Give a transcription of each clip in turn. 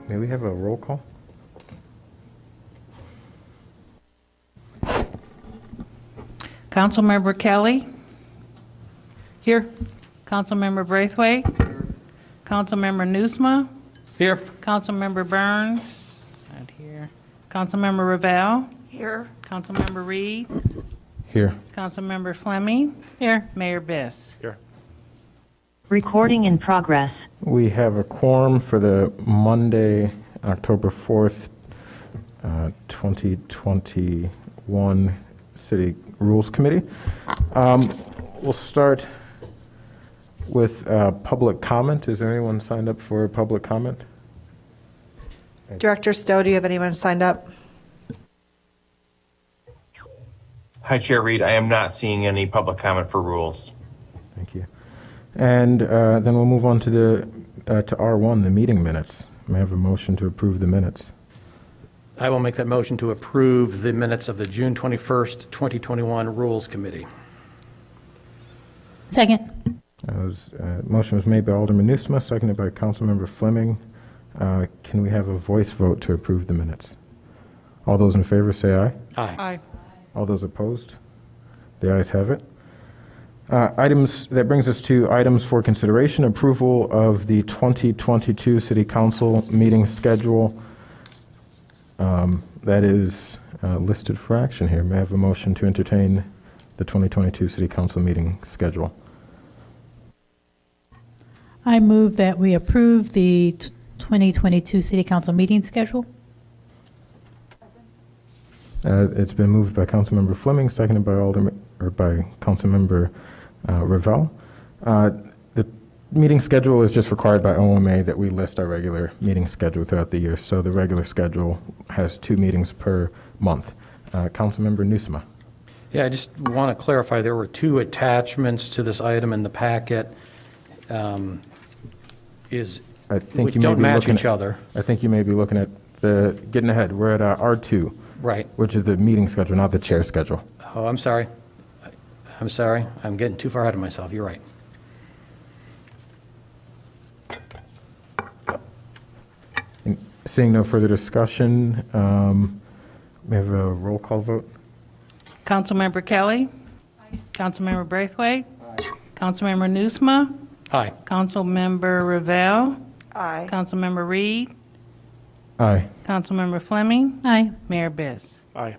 May we have a roll call? Councilmember Kelly? Here. Councilmember Braithwaite? Councilmember Nusma? Here. Councilmember Burns? Not here. Councilmember Ravel? Here. Councilmember Reed? Here. Councilmember Fleming? Here. Mayor Biss? Here. Recording in progress. We have a quorum for the Monday, October 4th, 2021 City Rules Committee. We'll start with public comment. Is there anyone signed up for public comment? Director Stowe, do you have anyone signed up? Hi, Chair Reed. I am not seeing any public comment for rules. Thank you. And then we'll move on to to R1, the meeting minutes. May I have a motion to approve the minutes? I will make that motion to approve the minutes of the June 21st, 2021 Rules Committee. Second. Motion was made by Alderman Nusma, seconded by Councilmember Fleming. Can we have a voice vote to approve the minutes? All those in favor say aye. Aye. All those opposed? The ayes have it. That brings us to items for consideration. Approval of the 2022 City Council meeting schedule. That is listed for action here. May I have a motion to entertain the 2022 City Council meeting schedule? I move that we approve the 2022 City Council meeting schedule. It's been moved by Councilmember Fleming, seconded by Councilmember Ravel. The meeting schedule is just required by OMA that we list our regular meeting schedule throughout the year. So the regular schedule has 2 meetings per month. Councilmember Nusma. Yeah, I just want to clarify, there were 2 attachments to this item in the packet. I think We you may don't be match looking each other. I think you may be looking at getting ahead. We're at R2. Right. Which is the meeting schedule, not the chair schedule. Oh, I'm sorry. I'm sorry. I'm getting too far ahead of myself. You're right. And seeing no further discussion, may I have a roll call vote? Councilmember Kelly? Councilmember Braithwaite? Councilmember Nusma? Aye. Councilmember Ravel? Aye. Councilmember Reed? Aye. Councilmember Fleming? Aye. Mayor Biss? Aye.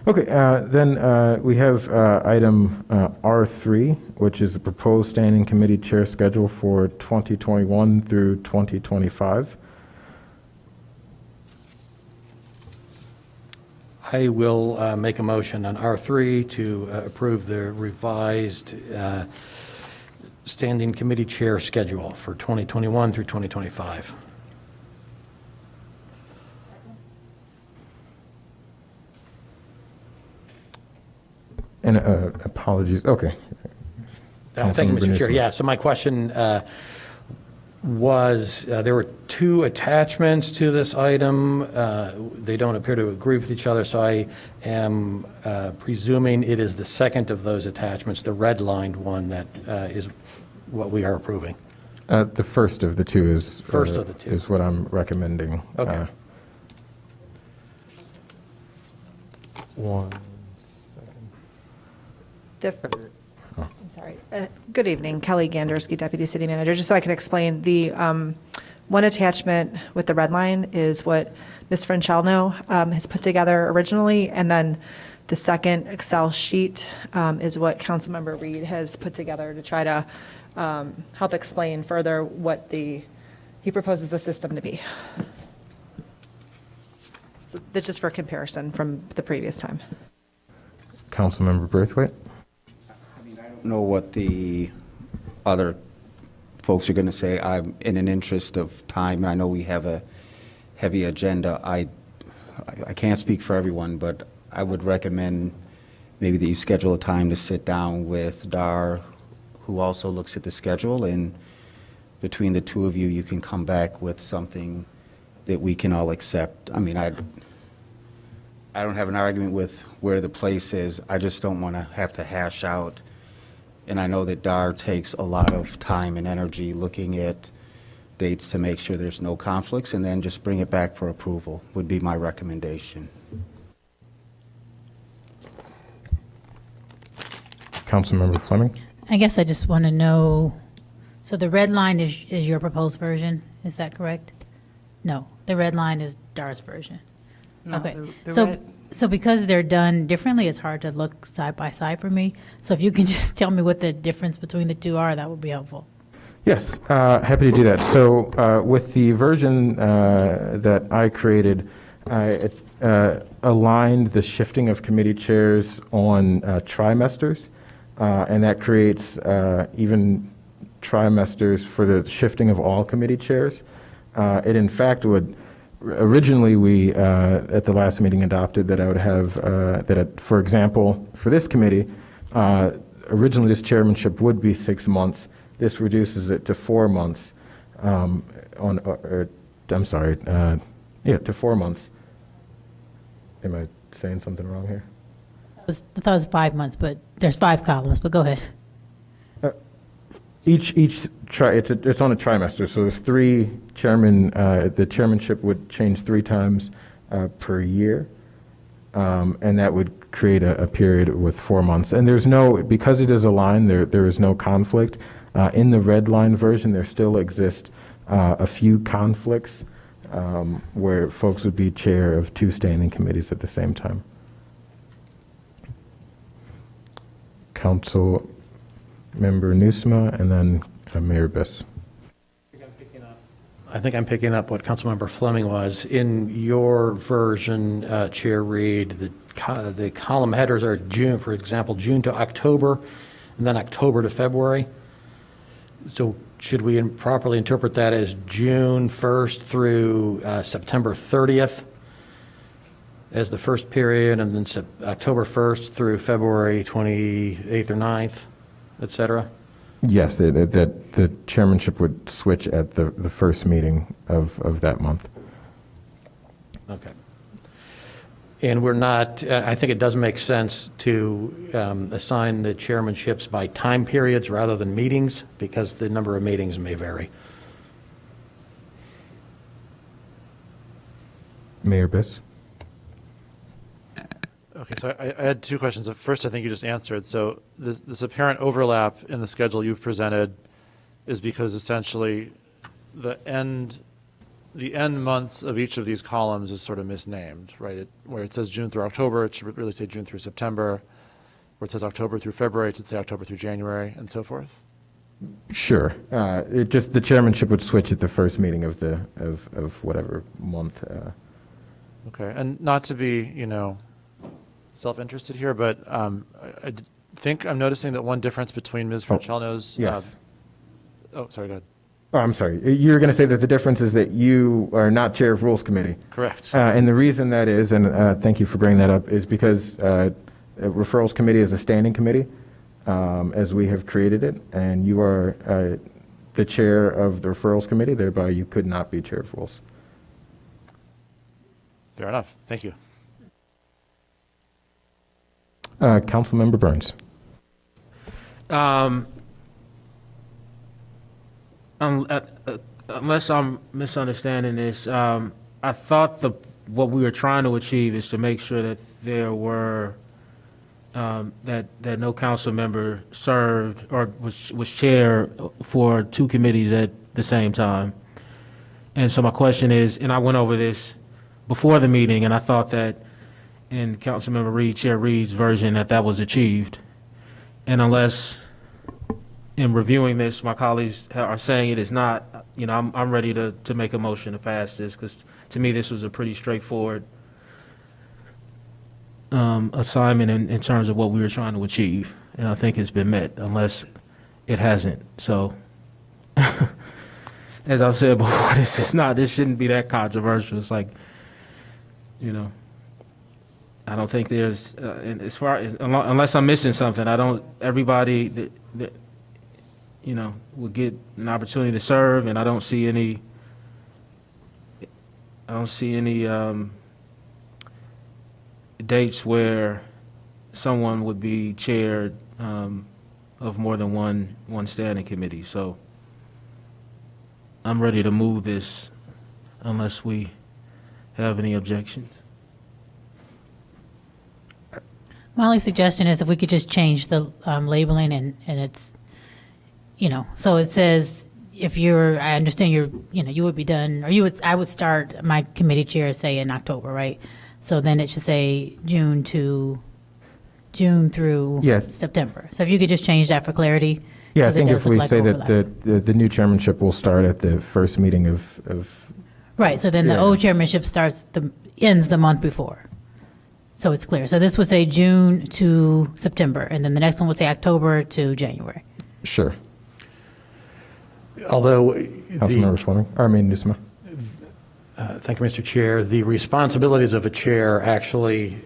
Okay, then we have item R3, which is the proposed standing committee chair schedule for 2021 through 2025. I will make a motion on R3 to approve the revised standing committee chair schedule for 2021 through 2025. And apologies, okay. Thank you, Councilmember Mr. Chair. Nusma. Yeah, so my question was, there were 2 attachments to this item. They don't appear to agree with each other, so I am presuming it is the second of those attachments, the red-lined one, that is what we are approving. The first of the 2 is First of the 2. is what I'm recommending. Okay. One. I'm sorry. Good evening, Kelly Gandersky, Deputy City Manager. Just so I can explain, the one attachment with the red line is what Ms. Franchelno has put together originally, and then the second Excel sheet is what Councilmember Reed has put together to try to help explain further what he proposes the system to be. So that's just for comparison from the previous time. Councilmember Braithwaite. Know what the other folks are going to say. I'm in an interest of time, and I know we have a heavy agenda. I I can't speak for everyone, but I would recommend maybe that you schedule a time to sit down with Dar, who also looks at the schedule, and between the two of you, you can come back with something that we can all accept. I mean, I don't have an argument with where the place is. I just don't want to have to hash out. And I know that Dar takes a lot of time and energy looking at dates to make sure there's no conflicts, and then just bring it back for approval would be my recommendation. Councilmember Fleming? I guess I just want to know, so the red line is your proposed version, is that correct? No, the red line is Dar's version. No, Okay, the so, red- so because they're done differently, it's hard to look side by side for me. So if you can just tell me what the difference between the two are, that would be helpful. Yes, happy to do that. So with the version that I created, I aligned the shifting of committee chairs on trimesters, and that creates even trimesters for the shifting of all committee chairs. It in fact would, originally we, at the last meeting, adopted that I would have, for example, for this committee, originally this chairmanship would be 6 months. This reduces it to 4 months, to 4 months. Am I saying something wrong here? I thought it was 5 months, but there's 5 columns, but go ahead. It's on a trimester, so there's 3 chairmen, the chairmanship would change 3 times per year, and that would create a period with 4 months. And there's no, because it is aligned, there is no conflict. In the red line version, there still exist a few conflicts where folks would be chair of 2 standing committees at the same time. Council Member Nusma, and then Mayor Biss. I think I'm picking up what Councilmember Fleming was. In your version, Chair Reed, the column headers are June, for example, June to October, and then October to February. So should we properly interpret that as June 1st through September 30th as the first period, and then October 1st through February 28th or 9th, et cetera? Yes, that the chairmanship would switch at the first meeting of that month. Okay. And we're not, I think it does make sense to assign the chairmanships by time periods rather than meetings, because the number of meetings may vary. Mayor Biss? Okay, so I had 2 questions. The first, I think you just answered. So this apparent overlap in the schedule you've presented is because essentially the end months of each of these columns is sort of misnamed, right? Where it says June through October, it should really say June through September. Where it says October through February, it should say October through January, and so forth. Sure. The chairmanship would switch at the first meeting of whatever month. Okay, and not to be, self-interested here, but I think I'm noticing that one difference between Ms. Franchelno's. Yes. Sorry, go ahead. Oh, I'm sorry. You're going to say that the difference is that you are not chair of Rules Committee. Correct. And the reason that is, and thank you for bringing that up, is because Referrals Committee is a standing committee, as we have created it, and you are the chair of the Referrals Committee, thereby you could not be chair of Rules. Fair enough. Thank you. Councilmember Burns. Unless I'm misunderstanding this, I thought what we were trying to achieve is to make sure that there were that no council member served or was chair for 2 committees at the same time. And so my question is, and I went over this before the meeting, and I thought that in Councilmember Reed, Chair Reed's version, that was achieved. And unless, in reviewing this, my colleagues are saying it is not, I'm ready to make a motion to pass this, because to me, this was a pretty straightforward assignment in terms of what we were trying to achieve. And I think it's been met, unless it hasn't. So, as I've said before, this shouldn't be that controversial. It's like, you know, I don't think there's, and as far as, unless I'm missing something, I don't, everybody, you know, will get an opportunity to serve, and I don't see any dates where someone would be chaired of more than one standing committee. So I'm ready to move this unless we have any objections. My only suggestion is if we could just change the labeling and it's, you know, so it says if you're, I understand you're, you know, you would be done, or I would start my committee chair, say in October, right? So then it should say June through Yeah. September. So if you could just change that for clarity. Yeah, I 'cause it think does if look we like say overlap. that the new chairmanship will start at the first meeting of Right, so then the Yeah. old chairmanship ends the month before. So it's clear. So this would say June to September, and then the next one would say October to January. sure. Although, Councilmember Fleming, Newsma. thank you, Mr. Chair, the responsibilities of a chair actually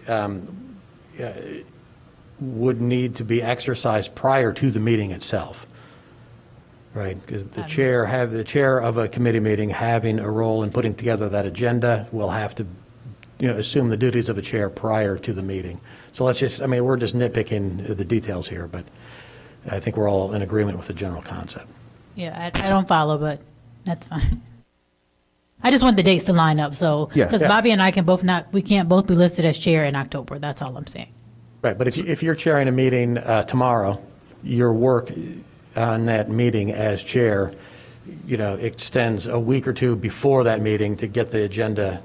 would need to be exercised prior to the meeting itself. Right, because the chair of a committee meeting having a role in putting together that agenda will have to, you know, assume the duties of a chair prior to the meeting. So let's just, I mean, we're just nitpicking the details here, but I think we're all in agreement with the general concept. Yeah, I don't follow, but that's fine. I just want the dates to line up, so, Yes. because Yeah. Bobby and I we can't both be listed as chair in October, that's all I'm saying. Right, but if you're chairing a meeting tomorrow, your work on that meeting as chair, you know, extends a week or two before that meeting to get the agenda.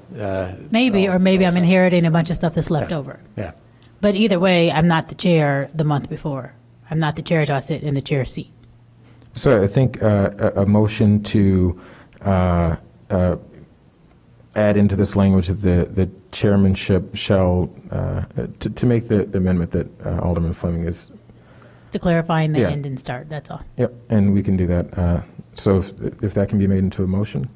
Maybe, all- or maybe all I'm set. inheriting a bunch of stuff that's left over. Yeah, But either way, I'm not the chair the month before. I'm not the chair till I sit in the chair seat. So I think a motion to add into this language that the chairmanship shall, to make the amendment that Alderman Fleming is, To clarifying the Yeah. end and start, that's all. yep, and we can do that. So if that can be made into a motion?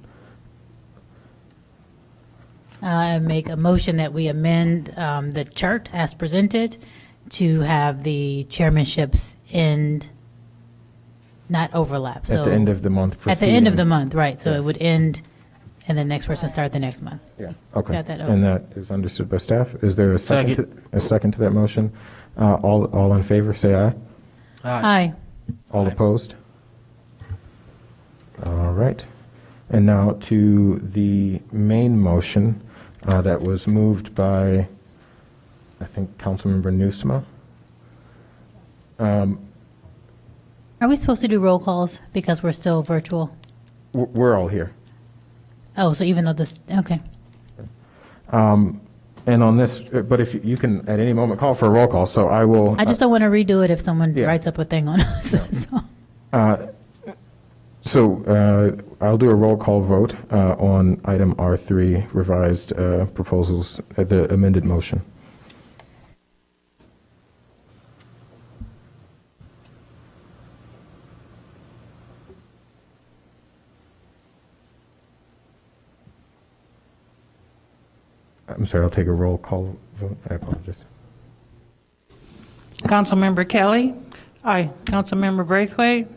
I make a motion that we amend the chart as presented to have the chairmanships end, not overlap. At the end of the month At the end of the preceding. month, right, so Yeah. it would end, and the next person start the next month. Yeah, okay. Got that, And that is understood by staff. Is there a second? Second. A second to that motion? All in favor, say aye. Aye. All opposed? All right. And now to the main motion that was moved by, I think, Councilmember Newsma. Are we supposed to do roll calls because we're still virtual? We're all here. Oh, so even though this, okay. And on this, but if you can at any moment call for a roll call, so I will. I just don't want to redo it if someone Yeah. writes up a thing on us. That's all. So I'll do a roll call vote on item R3, revised proposals, the amended motion. I'm sorry, I'll take a roll call vote. I apologize. Councilmember Kelly. Aye. Councilmember Braithwaite.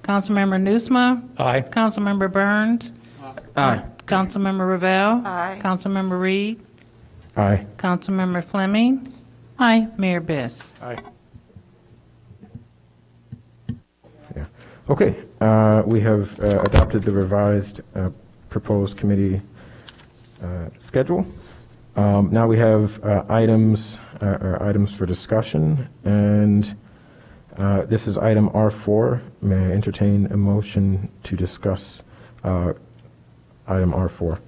Councilmember Newsma. aye. Councilmember Burns. Aye. Councilmember Ravel. Aye. Councilmember Reed. Aye. Councilmember Fleming. Aye. Mayor Best. Aye. Yeah. Okay, we have adopted the revised proposed committee schedule. Now we have items for discussion, and this is item R4. May I entertain a motion to discuss item R4?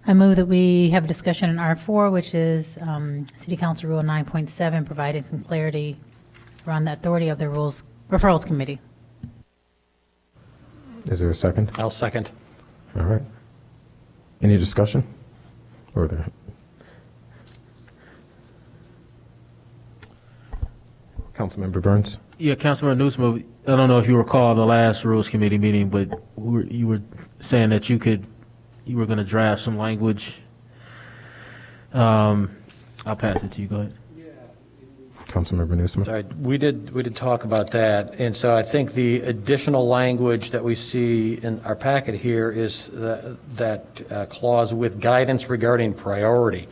I move that we have a discussion on R4, which is City Council Rule 9.7, providing some clarity around the authority of the Referrals Committee. Is there a second? I'll second. All right. Any discussion? Or there? Councilmember Burns? Yeah, Councilman Newsma, I don't know if you recall the last Rules Committee meeting, but you were saying that you were going to draft some language. I'll pass it to you. Go ahead. Councilmember Newsom. Sorry, we did talk about that, and so I think the additional language that we see in our packet here is that clause with guidance regarding priority.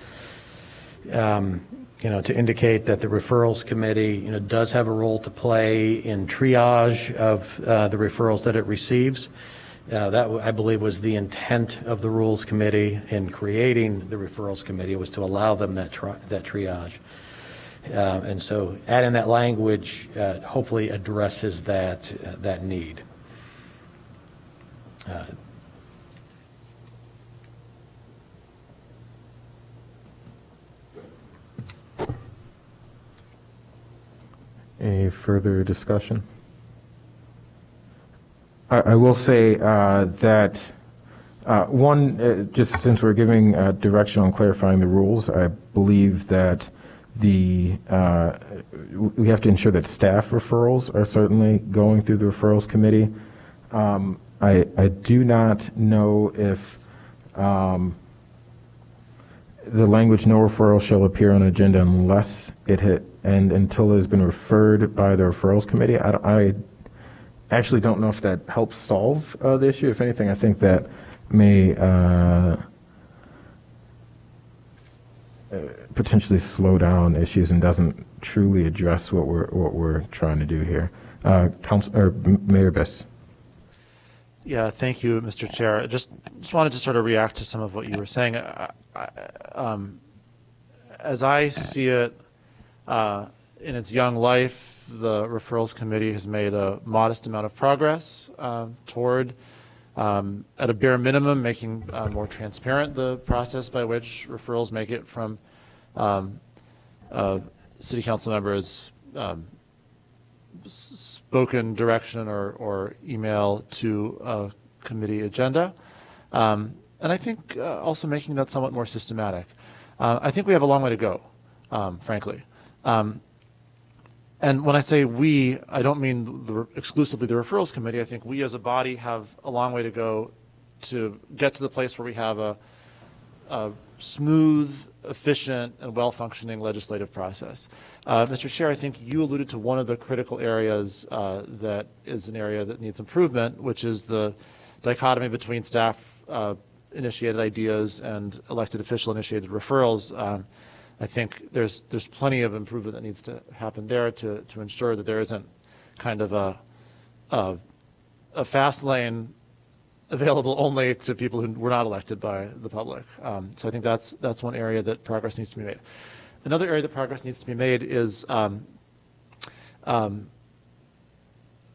To indicate that the referrals committee, does have a role to play in triage of the referrals that it receives. That, I believe, was the intent of the rules committee in creating the referrals committee, was to allow them that triage. And so adding that language hopefully addresses that need. Any further discussion? I will say that just since we're giving direction on clarifying the rules, I believe that we have to ensure that staff referrals are certainly going through the referrals committee. I do not know if the language "no referral shall appear on agenda unless until it has been referred by the referrals committee." I actually don't know if that helps solve the issue. If anything, I think that may potentially slow down issues and doesn't truly address what we're trying to do here. Mayor Biss. Yeah, thank you, Mr. Chair. Just wanted to sort of react to some of what you were saying. As I see it, in its young life, the Referrals Committee has made a modest amount of progress toward, at a bare minimum, making more transparent the process by which referrals make it from city council members' spoken direction or email to a committee agenda. And I think also making that somewhat more systematic. I think we have a long way to go, frankly. And when I say we, I don't mean exclusively the Referrals Committee. I think we as a body have a long way to go to get to the place where we have a smooth, efficient, and well-functioning legislative process. Mr. Chair, I think you alluded to one of the critical areas that is an area that needs improvement, which is the dichotomy between staff-initiated ideas and elected official-initiated referrals. I think there's plenty of improvement that needs to happen there to ensure that there isn't kind of a fast lane available only to people who were not elected by the public. So I think that's one area that progress needs to be made. Another area that progress needs to be made is, I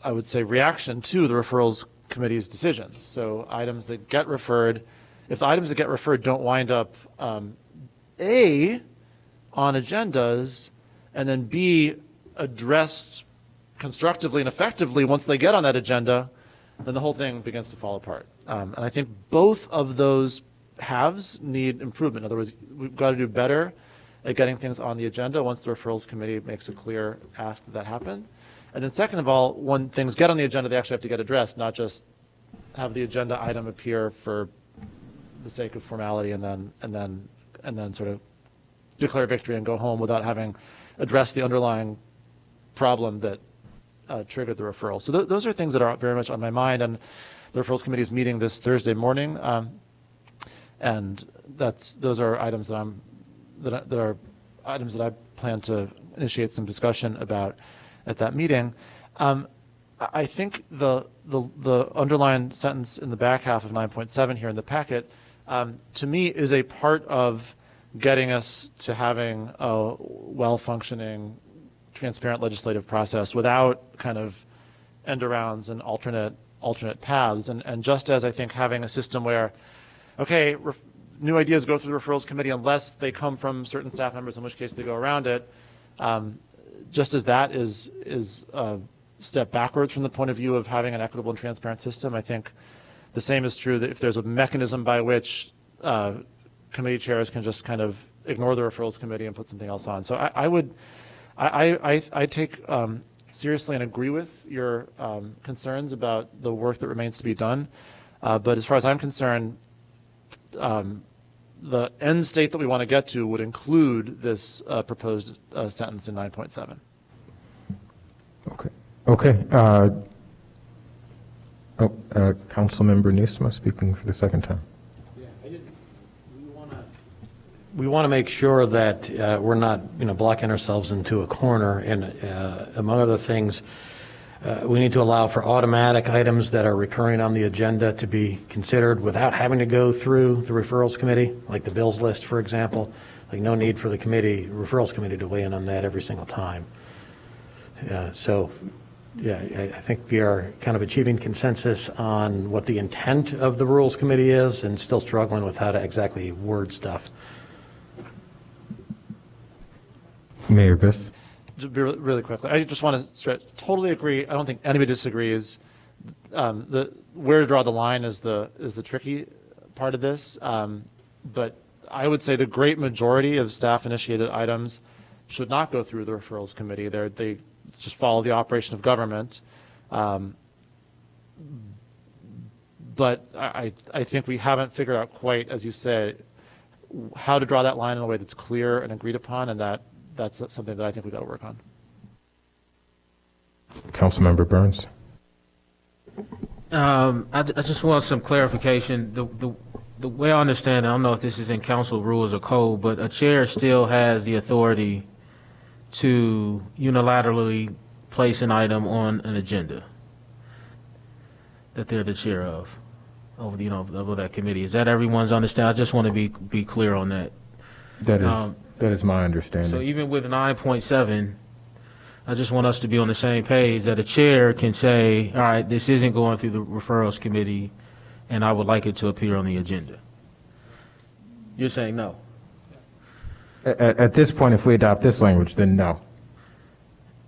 would say, reaction to the Referrals Committee's decisions. So items that get referred, if the items that get referred don't wind up, A, on agendas, and then B, addressed constructively and effectively once they get on that agenda, then the whole thing begins to fall apart. And I think both of those halves need improvement. In other words, we've got to do better at getting things on the agenda once the Referrals Committee makes a clear ask that happen. And then second of all, when things get on the agenda, they actually have to get addressed, not just have the agenda item appear for the sake of formality and then sort of declare victory and go home without having addressed the underlying problem that triggered the referral. So those are things that are very much on my mind, and the Referrals Committee is meeting this Thursday morning, and those are items that are items that I plan to initiate some discussion about at that meeting. I think the underlined sentence in the back half of 9.7 here in the packet, to me, is a part of getting us to having a well-functioning, transparent legislative process without kind of end arounds and alternate paths. And just as I think having a system where, okay, new ideas go through the Referrals Committee unless they come from certain staff members, in which case they go around it, just as that is a step backwards from the point of view of having an equitable and transparent system, I think the same is true that if there's a mechanism by which committee chairs can just kind of ignore the Referrals Committee and put something else on. So I take seriously and agree with your concerns about the work that remains to be done. But as far as I'm concerned, the end state that we want to get to would include this proposed sentence in 9.7. Okay. Okay. Councilmember Newsoma speaking for the second time. We want to make sure that we're not, blocking ourselves into a corner. And among other things, we need to allow for automatic items that are recurring on the agenda to be considered without having to go through the referrals committee, like the bills list, for example. Like no need for the referrals committee to weigh in on that every single time. I think we are kind of achieving consensus on what the intent of the rules committee is and still struggling with how to exactly word stuff. Mayor Biss. Really quickly, I just want to stress, totally agree. I don't think anybody disagrees. Where to draw the line is the tricky part of this. But I would say the great majority of staff-initiated items should not go through the referrals committee. They just follow the operation of government. But I think we haven't figured out quite, as you said, how to draw that line in a way that's clear and agreed upon, and that's something that I think we've got to work on. Councilmember Burns. I just want some clarification. The way I understand it, I don't know if this is in council rules or code, but a chair still has the authority to unilaterally place an item on an agenda that they're the chair of, over that committee. Is that everyone's understanding? I just want to be clear on that. That is my understanding. So even with 9.7, I just want us to be on the same page that a chair can say, all right, this isn't going through the referrals committee, and I would like it to appear on the agenda. You're saying no? At this point, if we adopt this language, then no.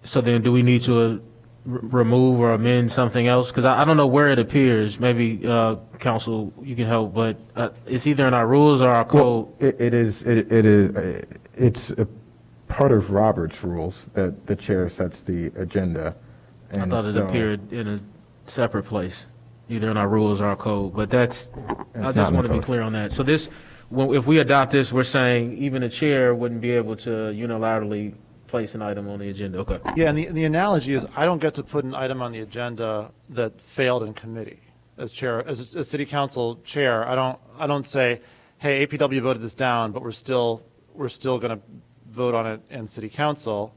So then do we need to remove or amend something else? Because I don't know where it appears. Maybe, council, you can help, but it's either in our rules or our code. Well, it's a part of Robert's rules that the chair sets the agenda. I thought it appeared in a separate place, either in our rules or our code, but I just want to be clear on that. So if we adopt this, we're saying even a chair wouldn't be able to unilaterally place an item on the agenda. Okay. Yeah, and the analogy is I don't get to put an item on the agenda that failed in committee. As city council chair, I don't say, hey, APW voted this down, but we're still going to vote on it in city council.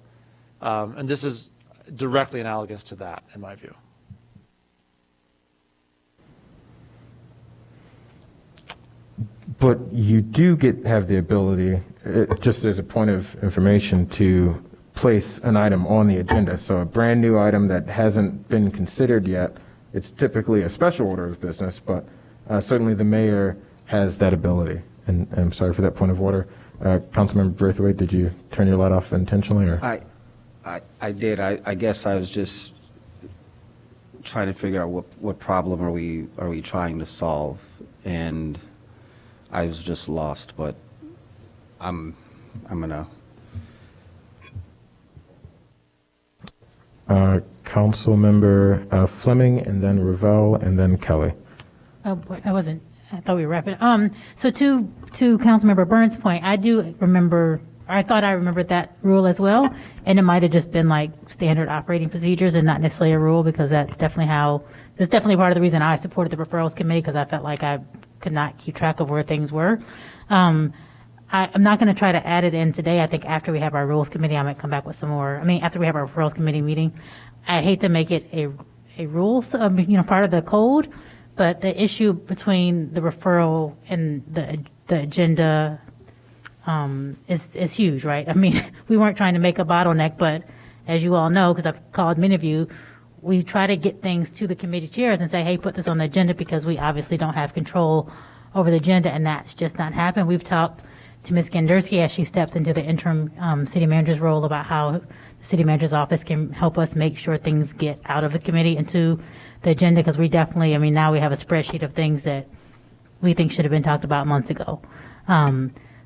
And this is directly analogous to that, in my view. But you do have the ability, just as a point of information, to place an item on the agenda. So a brand new item that hasn't been considered yet, it's typically a special order of business, but certainly the mayor has that ability. And I'm sorry for that point of order. Councilmember Braithwaite, did you turn your light off intentionally? Or? I did. I guess I was just trying to figure out what problem are we trying to solve, and I was just lost. But I'm gonna. Councilmember Fleming, and then Ravel, and then Kelly. Oh, boy, I thought we were wrapping. So to Councilmember Burns' point, I thought I remembered that rule as well, and it might have just been like standard operating procedures and not necessarily a rule, because that's definitely part of the reason I supported the referrals committee, because I felt like I could not keep track of where things were. I'm not going to try to add it in today. I think after we have our rules committee, I might come back with some more. After we have our referrals committee meeting, I hate to make it a rules, part of the code, but the issue between the referral and the agenda is huge, right? We weren't trying to make a bottleneck, but as you all know, because I've called many of you, we try to get things to the committee chairs and say, hey, put this on the agenda, because we obviously don't have control over the agenda, and that's just not happened. We've talked to Ms. Gandersky as she steps into the interim city manager's role about how the city manager's office can help us make sure things get out of the committee into the agenda, because we definitely, now we have a spreadsheet of things that we think should have been talked about months ago.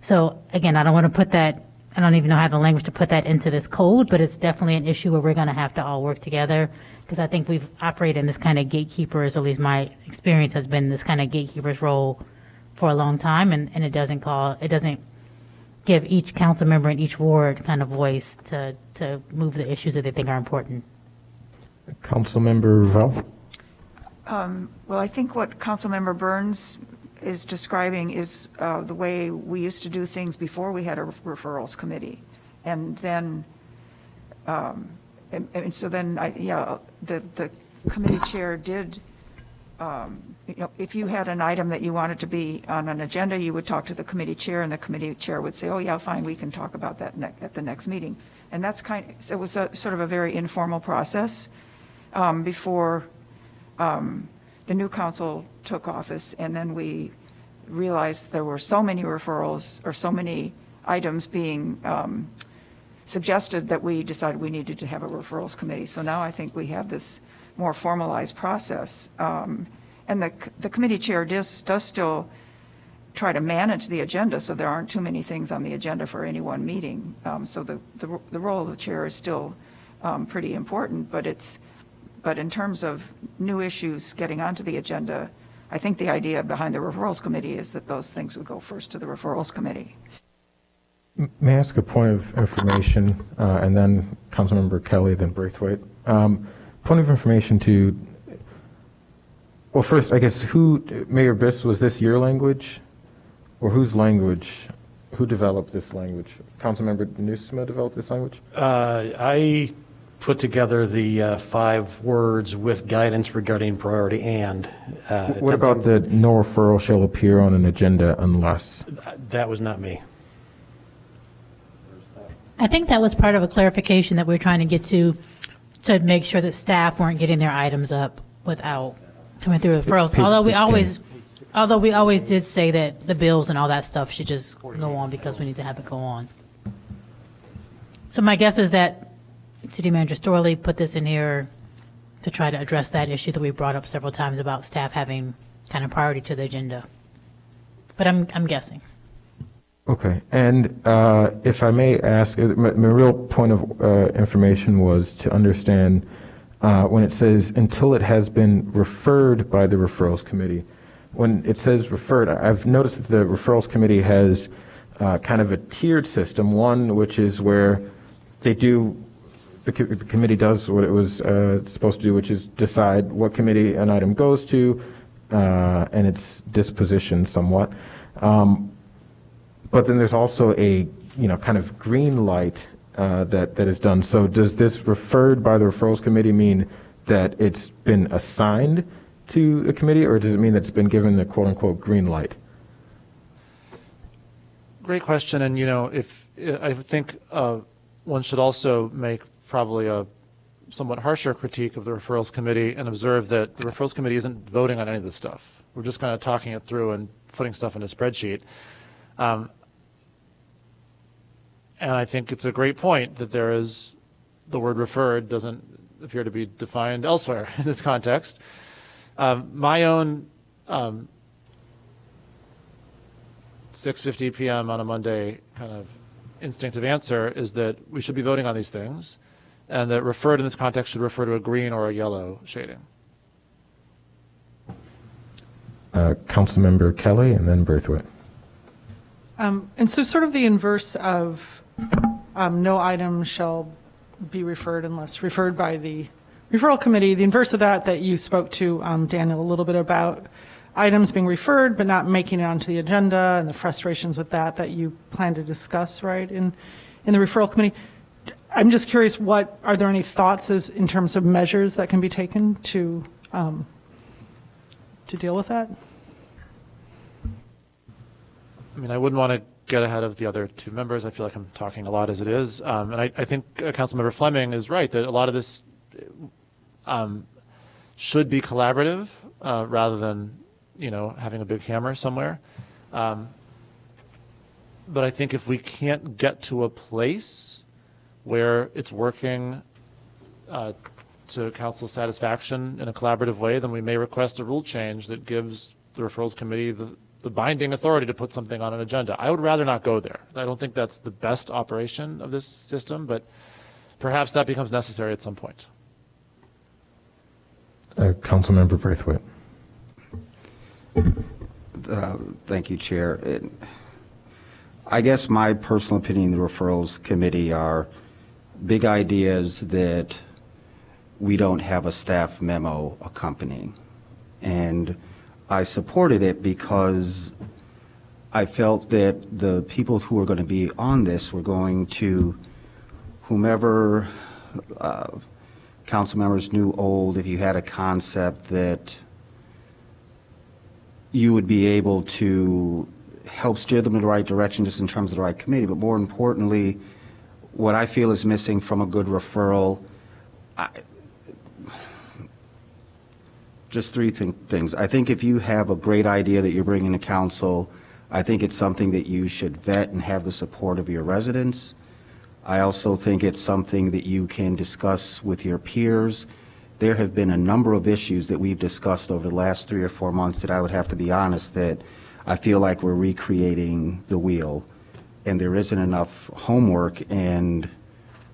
So again, I don't want to put that I don't even know how I have the language to put that into this code, but it's definitely an issue where we're going to have to all work together, because I think we've operated in this kind of gatekeepers, at least my experience has been this kind of gatekeepers role for a long time, and it doesn't give each council member in each ward kind of voice to move the issues that they think are important. Councilmember Ravel? Well, I think what Councilmember Burns is describing is the way we used to do things before we had a referrals committee. And then, and so then, the committee chair did, if you had an item that you wanted to be on an agenda, you would talk to the committee chair, and the committee chair would say, oh, yeah, fine, we can talk about that at the next meeting. And that's it was sort of a very informal process before the new council took office, and then we realized there were so many referrals or so many items being suggested that we decided we needed to have a referrals committee. So now I think we have this more formalized process. And the committee chair does still try to manage the agenda, so there aren't too many things on the agenda for any one meeting. So the role of the chair is still pretty important, but in terms of new issues getting onto the agenda, I think the idea behind the referrals committee is that those things would go first to the referrals committee. May I ask a point of information, and then Councilmember Kelly, then Braithwaite? Point of information to, well, first, I guess, Mayor Biss, was this your language? Or whose language? Who developed this language? Councilmember Nusma developed this language? I put together the 5 words with guidance regarding priority and. What about the no referral shall appear on an agenda unless? That was not me. I think that was part of a clarification that we were trying to get to make sure that staff weren't getting their items up without coming through referrals. Page Although we always did say that the bills and all that stuff should just go on because we need to have it go on. So my guess is that City Manager Storley put this in here to try to address that issue that we brought up several times about staff having kind of priority to the agenda. But I'm guessing. Okay, and if I may ask, my real point of information was to understand when it says until it has been referred by the referrals committee. When it says referred, I've noticed that the referrals committee has kind of a tiered system. One, which is where they do, the committee does what it was supposed to do, which is decide what committee an item goes to and its disposition somewhat. But then there's also a, kind of green light that is done. So does this referred by the referrals committee mean that it's been assigned to a committee, or does it mean that it's been given the quote unquote green light? Great question. And, I think one should also make probably a somewhat harsher critique of the referrals committee and observe that the referrals committee isn't voting on any of this stuff. We're just kind of talking it through and putting stuff in a spreadsheet. And I think it's a great point that the word referred doesn't appear to be defined elsewhere in this context. My own 6:50 p.m. on a Monday kind of instinctive answer is that we should be voting on these things, and that referred in this context should refer to a green or a yellow shading. Councilmember Kelly and then Braithwaite. And so sort of the inverse of no item shall be referred unless referred by the referral committee, the inverse of that you spoke to, Daniel, a little bit about items being referred but not making it onto the agenda and the frustrations with that you plan to discuss, right, in the referral committee. I'm just curious, are there any thoughts in terms of measures that can be taken to deal with that? I mean, I wouldn't want to get ahead of the other 2 members. I feel like I'm talking a lot as it is. And I think Councilmember Fleming is right that a lot of this should be collaborative rather than, having a big hammer somewhere. But I think if we can't get to a place where it's working to council's satisfaction in a collaborative way, then we may request a rule change that gives the referrals committee the the binding authority to put something on an agenda. I would rather not go there. I don't think that's the best operation of this system, but perhaps that becomes necessary at some point. Councilmember Braithwaite. Thank you, Chair. I guess my personal opinion in the Referrals Committee are big ideas that we don't have a staff memo accompanying. And I supported it because I felt that the people who are going to be on this were going to, whomever council members, new, old, if you had a concept that you would be able to help steer them in the right direction just in terms of the right committee. But more importantly, what I feel is missing from a good referral, just three things. I think if you have a great idea that you're bringing to council, I think it's something that you should vet and have the support of your residents. I also think it's something that you can discuss with your peers. There have been a number of issues that we've discussed over the last 3 or 4 months that I would have to be honest that I feel like we're recreating the wheel, and there isn't enough homework and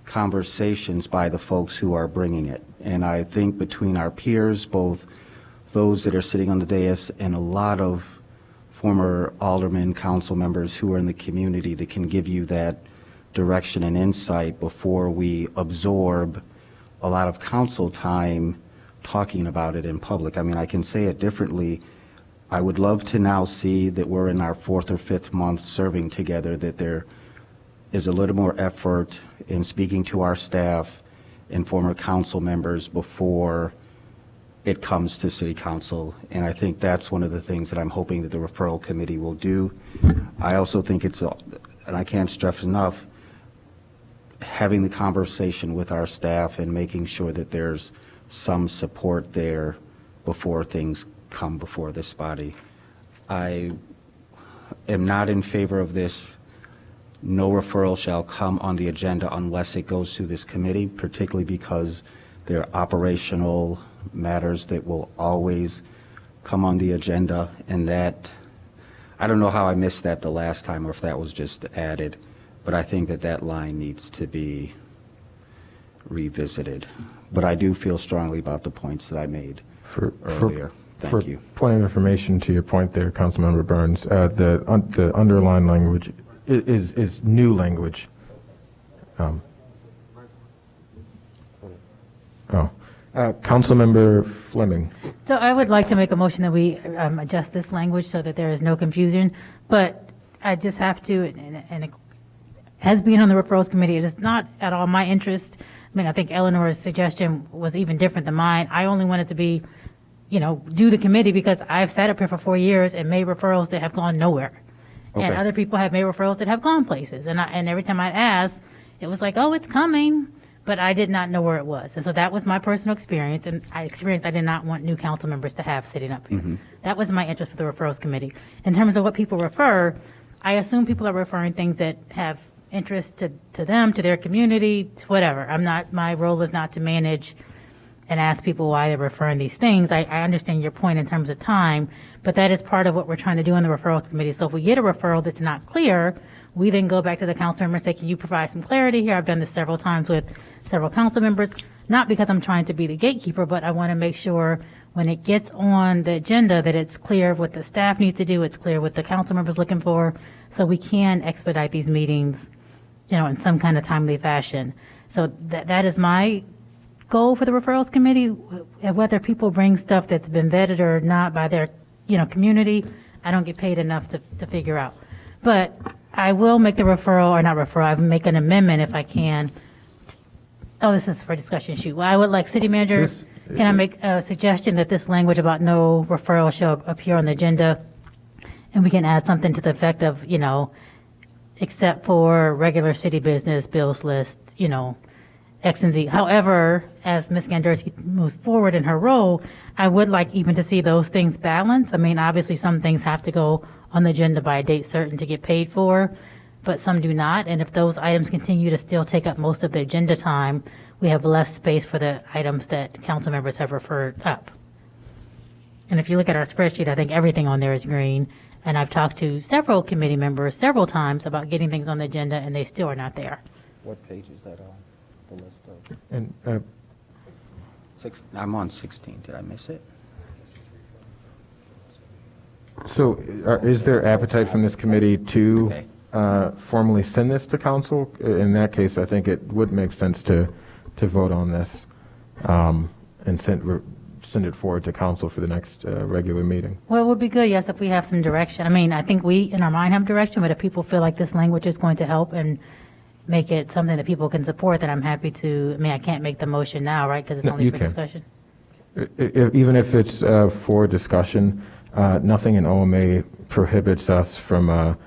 conversations by the folks who are bringing it. And I think between our peers, both those that are sitting on the dais and a lot of former aldermen, council members who are in the community that can give you that direction and insight before we absorb a lot of council time talking about it in public. I mean, I can say it differently. I would love to now see that we're in our 4th or 5th month serving together, that there is a little more effort in speaking to our staff and former council members before it comes to city council. And I think that's one of the things that I'm hoping that the referral committee will do. I also think it's, and I can't stress enough, having the conversation with our staff and making sure that there's some support there before things come before this body. I am not in favor of this. No referral shall come on the agenda unless it goes through this committee, particularly because there are operational matters that will always come on the agenda, and that, I don't know how I missed that the last time or if that was just added, but I think that that line needs to be revisited. But I do feel strongly about the points that I made earlier. Thank you. Point of information to your point there, Councilmember Burns, the underlined language is new language. Councilmember Fleming. So I would like to make a motion that we adjust this language so that there is no confusion, but I just have to, and as being on the referrals committee, it is not at all my interest. I mean, I think Eleanor's suggestion was even different than mine. I only wanted to be, do the committee because I've sat up here for 4 years and made referrals that have gone nowhere. Okay. And other people have made referrals that have gone places. And every time I'd ask, it was like, oh, it's coming. But I did not know where it was. And so that was my personal experience. And I did not want new council members to have sitting up here. Mm-hmm. That was my interest for the referrals committee. In terms of what people refer, I assume people are referring things that have interest to them, to their community, to whatever. My role is not to manage and ask people why they're referring these things. I understand your point in terms of time, but that is part of what we're trying to do in the referrals committee. So if we get a referral that's not clear, we then go back to the council member and say, can you provide some clarity here? I've done this several times with several council members, not because I'm trying to be the gatekeeper, but I want to make sure when it gets on the agenda that it's clear what the staff needs to do, it's clear what the council members looking for, so we can expedite these meetings, in some kind of timely fashion. So that is my goal for the referrals committee. Whether people bring stuff that's been vetted or not by their, community, I don't get paid enough to figure out. But I will make the referral, or not referral, I will make an amendment if I can. Oh, this is for discussion shoot. Well, I would like city manager, can I make a suggestion that this language about no referral shall appear on the agenda? And we can add something to the effect of, except for regular city business, bills list, X and Z. However, as Ms. Gandersky moves forward in her role, I would like even to see those things balanced. I mean, obviously some things have to go on the agenda by a date certain to get paid for, but some do not. And if those items continue to still take up most of the agenda time, we have less space for the items that council members have referred up. And if you look at our spreadsheet, I think everything on there is green. And I've talked to several committee members several times about getting things on the agenda, and they still are not there. What page is that on, the list of? And I'm on 16, did I miss it? so is there appetite from this committee to Okay. formally send this to council? In that case, I think it would make sense to vote on this and send it forward to council for the next regular meeting. Well, it would be good, yes, if we have some direction. I mean, I think we, in our mind, have direction, but if people feel like this language is going to help and make it something that people can support, then I'm happy to, I mean, I can't make the motion now, right, because it's No, only you for can. discussion. Even if it's for discussion, nothing in OMA prohibits us from,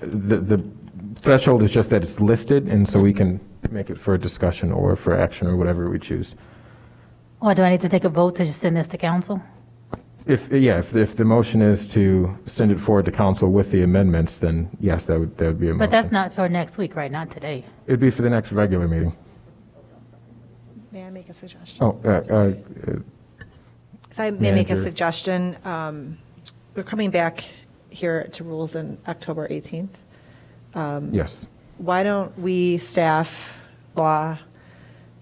the threshold is just that it's listed, and so we can make it for discussion or for action or whatever we choose. Well, do I need to take a vote to just send this to council? If the motion is to send it forward to council with the amendments, then yes, that would be a motion. But that's not for next week, right, not today. It'd be for the next regular meeting. May I make a suggestion? Oh, If I may make a Manager. suggestion, we're coming back here to rules on October 18th. yes. Why don't we, staff, law,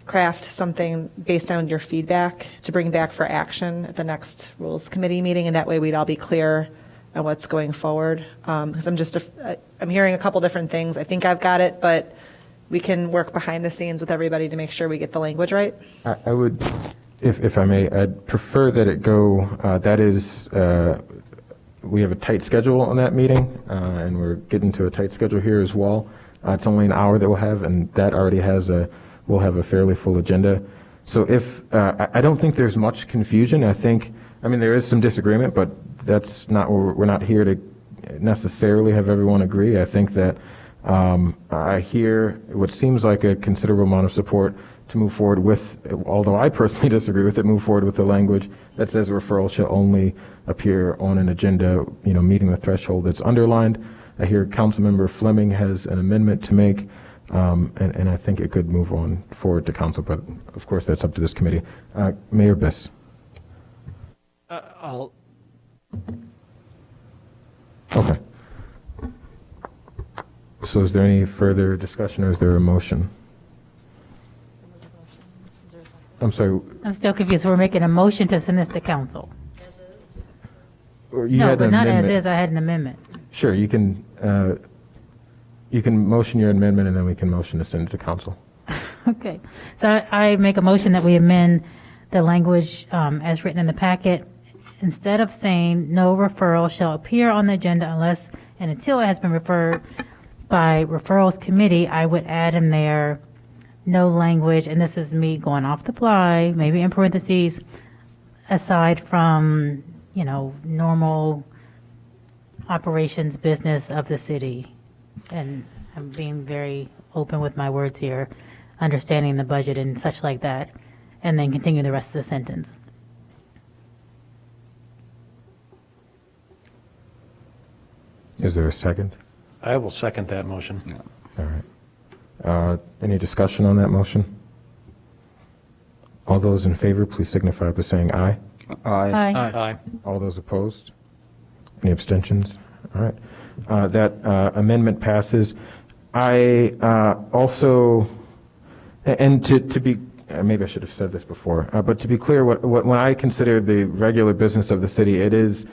craft something based on your feedback to bring back for action at the next Rules Committee meeting, and that way we'd all be clear on what's going forward? Because I'm hearing a couple different things. I think I've got it, but we can work behind the scenes with everybody to make sure we get the language right. I would, if I may, I'd prefer that it go, that is, we have a tight schedule on that meeting, and we're getting to a tight schedule here as well. It's only an hour that we'll have, and that already we'll have a fairly full agenda. So I don't think there's much confusion. I mean, there is some disagreement, but that's not, we're not here to necessarily have everyone agree. I think that I hear what seems like a considerable amount of support to move forward with, although I personally disagree with it, move forward with the language that says referral shall only appear on an agenda, meeting the threshold that's underlined. I hear Councilmember Fleming has an amendment to make, and I think it could move on forward to council, but of course that's up to this committee. Mayor Biss. Okay. So is there any further discussion, or is there a motion? I'm sorry. I'm still confused. We're making a motion to send this to council. Or you No, had but an not as amendment. is. I had an amendment. Sure, you can motion your amendment, and then we can motion to send it to council. Okay. So I make a motion that we amend the language as written in the packet. Instead of saying no referral shall appear on the agenda unless and until it has been referred by referrals committee, I would add in there no language, and this is me going off the fly, maybe in parentheses, aside from, normal operations business of the city. And I'm being very open with my words here, understanding the budget and such like that, and then continue the rest of the sentence. Is there a second? I will second that motion. All right. Any discussion on that motion? All those in favor, please signify by saying aye. Aye. Aye. All those opposed? Any abstentions? All right. That amendment passes. I also, and to be, maybe I should have said this before, but to be clear, when I consider the regular business of the city, it is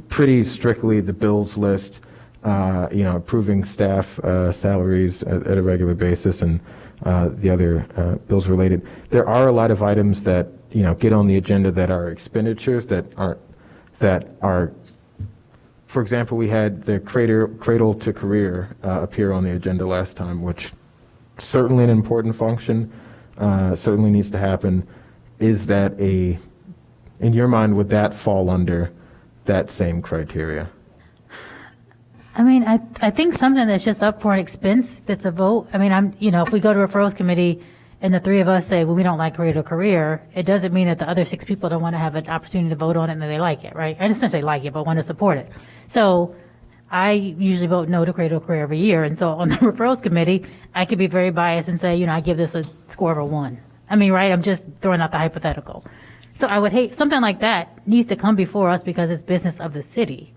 pretty strictly the bills list, approving staff salaries at a regular basis and the other bills related. There are a lot of items that, get on the agenda that are expenditures that are, for example, we had the cradle to career appear on the agenda last time, which certainly an important function, certainly needs to happen. Is that in your mind, would that fall under that same criteria? I mean, I think something that's just up for an expense that's a vote. I mean, if we go to referrals committee and the three of us say, well, we don't like career, it doesn't mean that the other 6 people don't want to have an opportunity to vote on it and that they like it, right? I just don't say like it, but want to support it. So I usually vote no to career every year. And so on the referrals committee, I could be very biased and say, I give this a score of a 1. I mean, right? I'm just throwing out the hypothetical. So I would hate something like that needs to come before us because it's business of the city.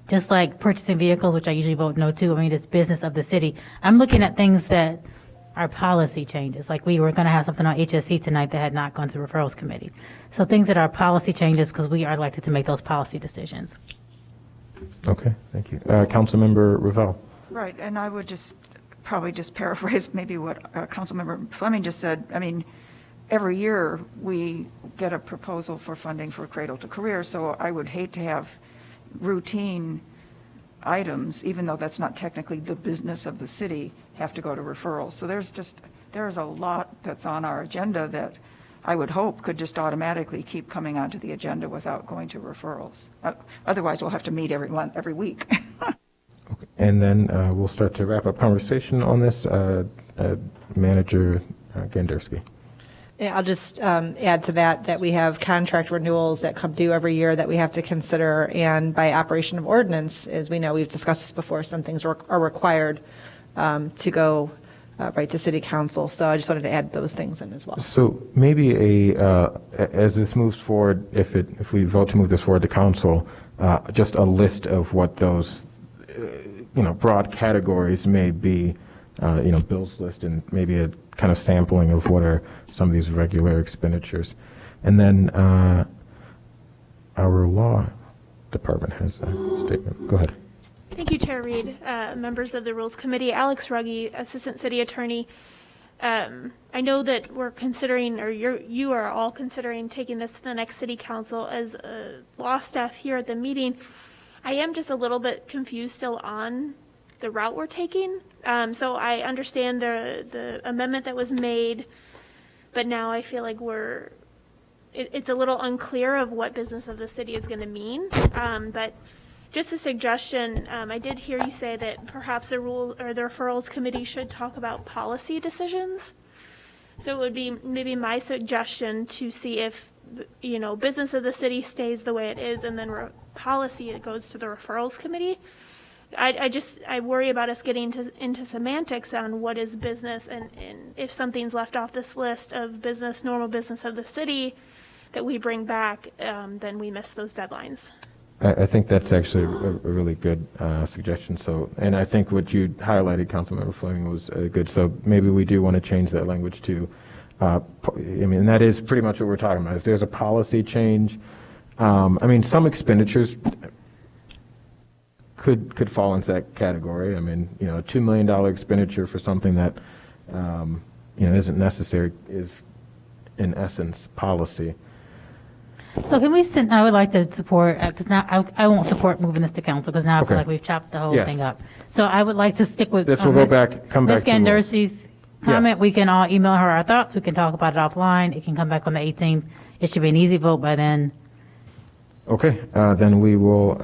just like purchasing vehicles, which I usually vote no to. I mean, it's business of the city. I'm looking at things that are policy changes. Like we were going to have something on HSC tonight that had not gone to referrals committee. So things that are policy changes because we are elected to make those policy decisions. Okay, thank you. Councilmember Ravel. Right, and I would probably just paraphrase maybe what Councilmember Fleming just said. I mean, every year we get a proposal for funding for Cradle to Career, so I would hate to have routine items, even though that's not technically the business of the city, have to go to referrals. So there's a lot that's on our agenda that I would hope could just automatically keep coming onto the agenda without going to referrals. Otherwise, we'll have to meet every week. Okay. And then we'll start to wrap up conversation on this. Manager Gandersky. Yeah, I'll just add to that we have contract renewals that come due every year that we have to consider, and by operation of ordinance, as we know, we've discussed this before, some things are required to go right to city council. So I just wanted to add those things in as well. So maybe as this moves forward, if we vote to move this forward to council, just a list of what those broad categories may be, bills list, and maybe a kind of sampling of what are some of these regular expenditures. And then our law department has a statement. Go ahead. Thank you, Chair Reed, members of the Rules Committee. Alex Ruggie, Assistant City Attorney. I know that we're considering, or you are all considering taking this to the next City Council. As law staff here at the meeting, I am just a little bit confused still on the route we're taking. So I understand the amendment that was made, but now I feel like it's a little unclear of what business of the city is going to mean. But just a suggestion, I did hear you say that perhaps the referrals committee should talk about policy decisions. So it would be maybe my suggestion to see if, business of the city stays the way it is, and then policy, it goes to the referrals committee. I worry about us getting into semantics on what is business, and if something's left off this list of normal business of the city that we bring back, then we miss those deadlines. I think that's actually a really good suggestion. So, and I think what you highlighted, Councilmember Fleming, was good. So maybe we do want to change that language to, and that is pretty much what we're talking about. If there's a policy change, some expenditures could fall into that category. A $2 million expenditure for something that, isn't necessary is, in essence, policy. So can we I would like to support, because now I won't support moving this to council, because now I feel like we've chopped the whole thing up. So I would like to stick with. This will come back to Ms. Gandersky's comment. Yes. We can all email her our thoughts. We can talk about it offline. It can come back on the 18th. It should be an easy vote by then. Okay, then we will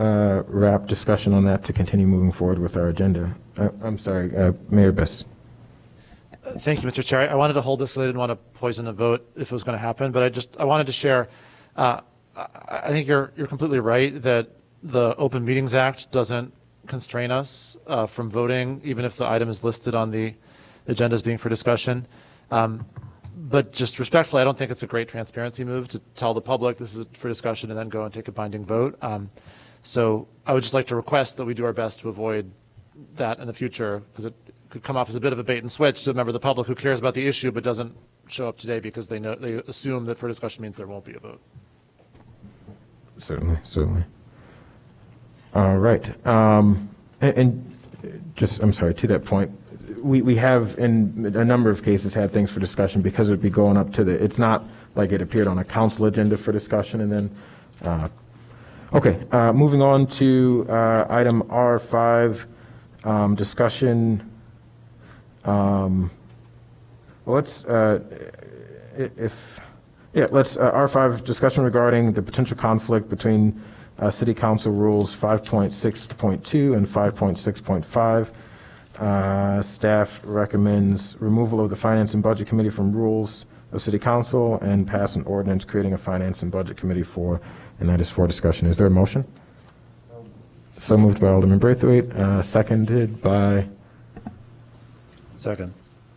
wrap discussion on that to continue moving forward with our agenda. I'm sorry, Mayor Biss. Thank you, Mr. Chair. I wanted to hold this, so I didn't want to poison a vote if it was going to happen, but I wanted to share. I think you're completely right that the Open Meetings Act doesn't constrain us from voting, even if the item is listed on the agenda as being for discussion. But just respectfully, I don't think it's a great transparency move to tell the public this is for discussion and then go and take a binding vote. So I would just like to request that we do our best to avoid that in the future, because it could come off as a bit of a bait and switch to a member of the public who cares about the issue but doesn't show up today because they assume that for discussion means there won't be a vote. Certainly. All right. And just, I'm sorry, to that point, we have in a number of cases had things for discussion because it would be going up to it's not like it appeared on a council agenda for discussion and then, okay, moving on to item R5, discussion. Let's R5 discussion regarding the potential conflict between City Council Rules 5.6.2 and 5.6.5. Staff recommends removal of the Finance and Budget Committee from rules of City Council and pass an ordinance creating a Finance and Budget Committee and that is for discussion. Is there a motion? So moved by Alderman Braithwaite, seconded by Second.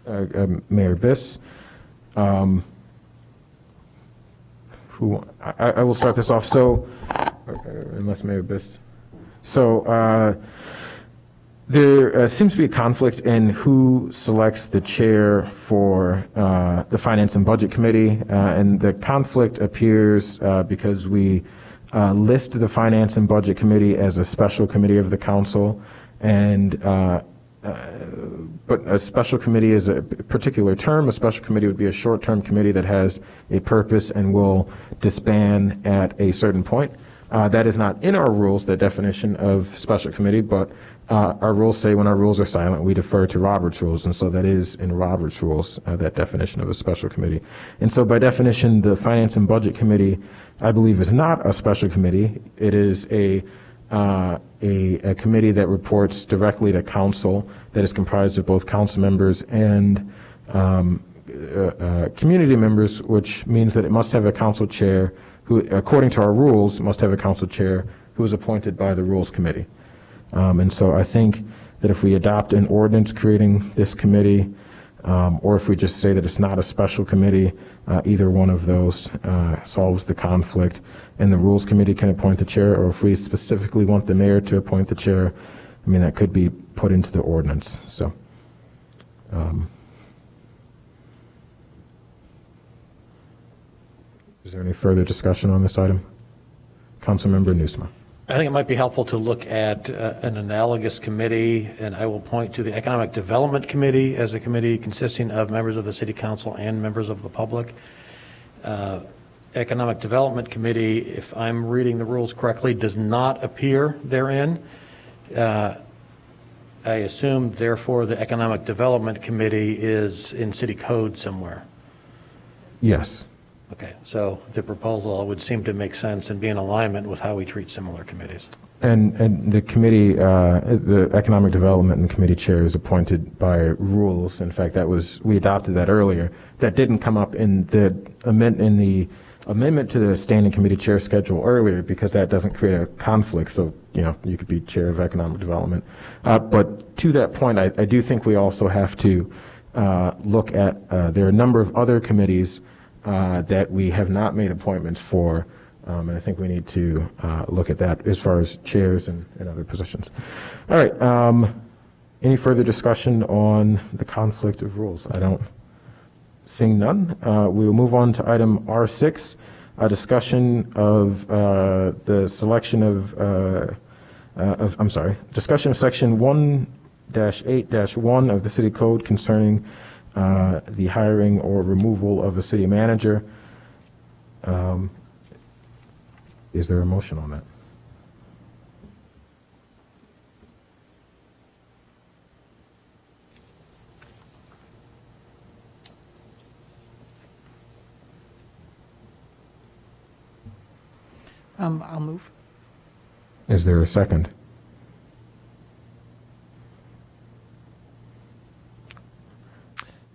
Mayor Biss. I will start this off. So, unless Mayor Biss. So there seems to be a conflict in who selects the chair for the Finance and Budget Committee, and the conflict appears because we list the Finance and Budget Committee as a special committee of the council, and but a special committee is a particular term. A special committee would be a short-term committee that has a purpose and will disband at a certain point. That is not in our rules, the definition of special committee, but our rules say when our rules are silent, we defer to Robert's rules, and so that is in Robert's rules, that definition of a special committee. And so by definition, the Finance and Budget Committee, I believe, is not a special committee. It is a committee that reports directly to council, that is comprised of both council members and community members, which means that it must have a council chair who, according to our rules, must have a council chair who is appointed by the Rules Committee. And so I think that if we adopt an ordinance creating this committee, or if we just say that it's not a special committee, either one of those solves the conflict, and the Rules Committee can appoint the chair, or if we specifically want the mayor to appoint the chair, I mean, that could be put into the ordinance. So, is there any further discussion on this item? Councilmember Nusma. I think it might be helpful to look at an analogous committee, and I will point to the Economic Development Committee as a committee consisting of members of the City Council and members of the public. Economic Development Committee, if I'm reading the rules correctly, does not appear therein. I assume, therefore, the Economic Development Committee is in City Code somewhere. Yes. Okay, so the proposal would seem to make sense and be in alignment with how we treat similar committees. And the committee, the Economic Development and Committee Chair is appointed by rules. In fact, we adopted that earlier. That didn't come up in the amendment to the Standing Committee Chair schedule earlier, because that doesn't create a conflict. So, you could be Chair of Economic Development. But to that point, I do think we also have to look at, there are a number of other committees that we have not made appointments for, and I think we need to look at that as far as chairs and other positions. All right, any further discussion on the conflict of rules? Seeing none, we will move on to item R6, a discussion of the selection discussion of section 1-8-1 of the City Code concerning the hiring or removal of a city manager. Is there a motion on that? I'll move. Is there a second?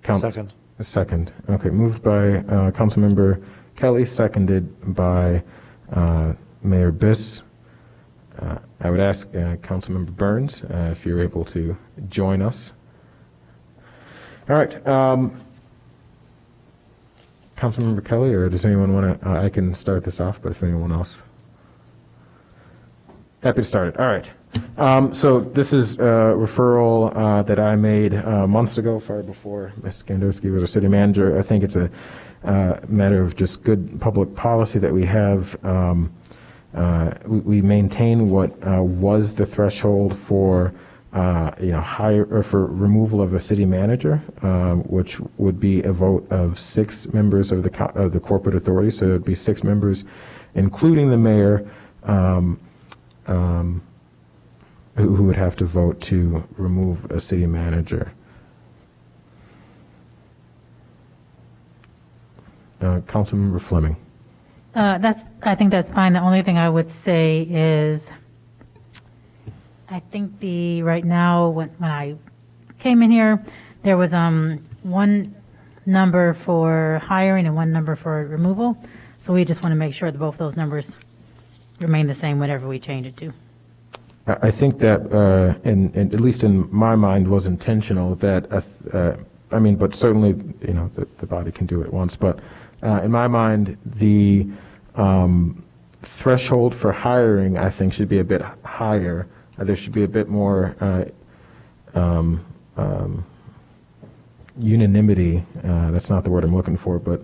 Second. A second. Okay, moved by Councilmember Kelly, seconded by Mayor Biss. I would ask Councilmember Burns if you're able to join us. All right. Councilmember Kelly, or does anyone want to? I can start this off, but if anyone else. Happy to start it. All right. So this is a referral that I made months ago, far before Ms. Ganderski was a city manager. I think it's a matter of just good public policy that we have. We maintain what was the threshold for hire or for removal of a city manager, which would be a vote of 6 members of the corporate authority. So it would be 6 members, including the mayor, who would have to vote to remove a city manager. Councilmember Fleming. I think that's fine. The only thing I would say is, I think right now, when I came in here, there was one number for hiring and one number for removal. So we just want to make sure that both those numbers remain the same whatever we change it to. I think that, and at least in my mind, was intentional. That but certainly, the body can do it once. But in my mind, the threshold for hiring, I think, should be a bit higher. There should be a bit more unanimity. That's not the word I'm looking for, but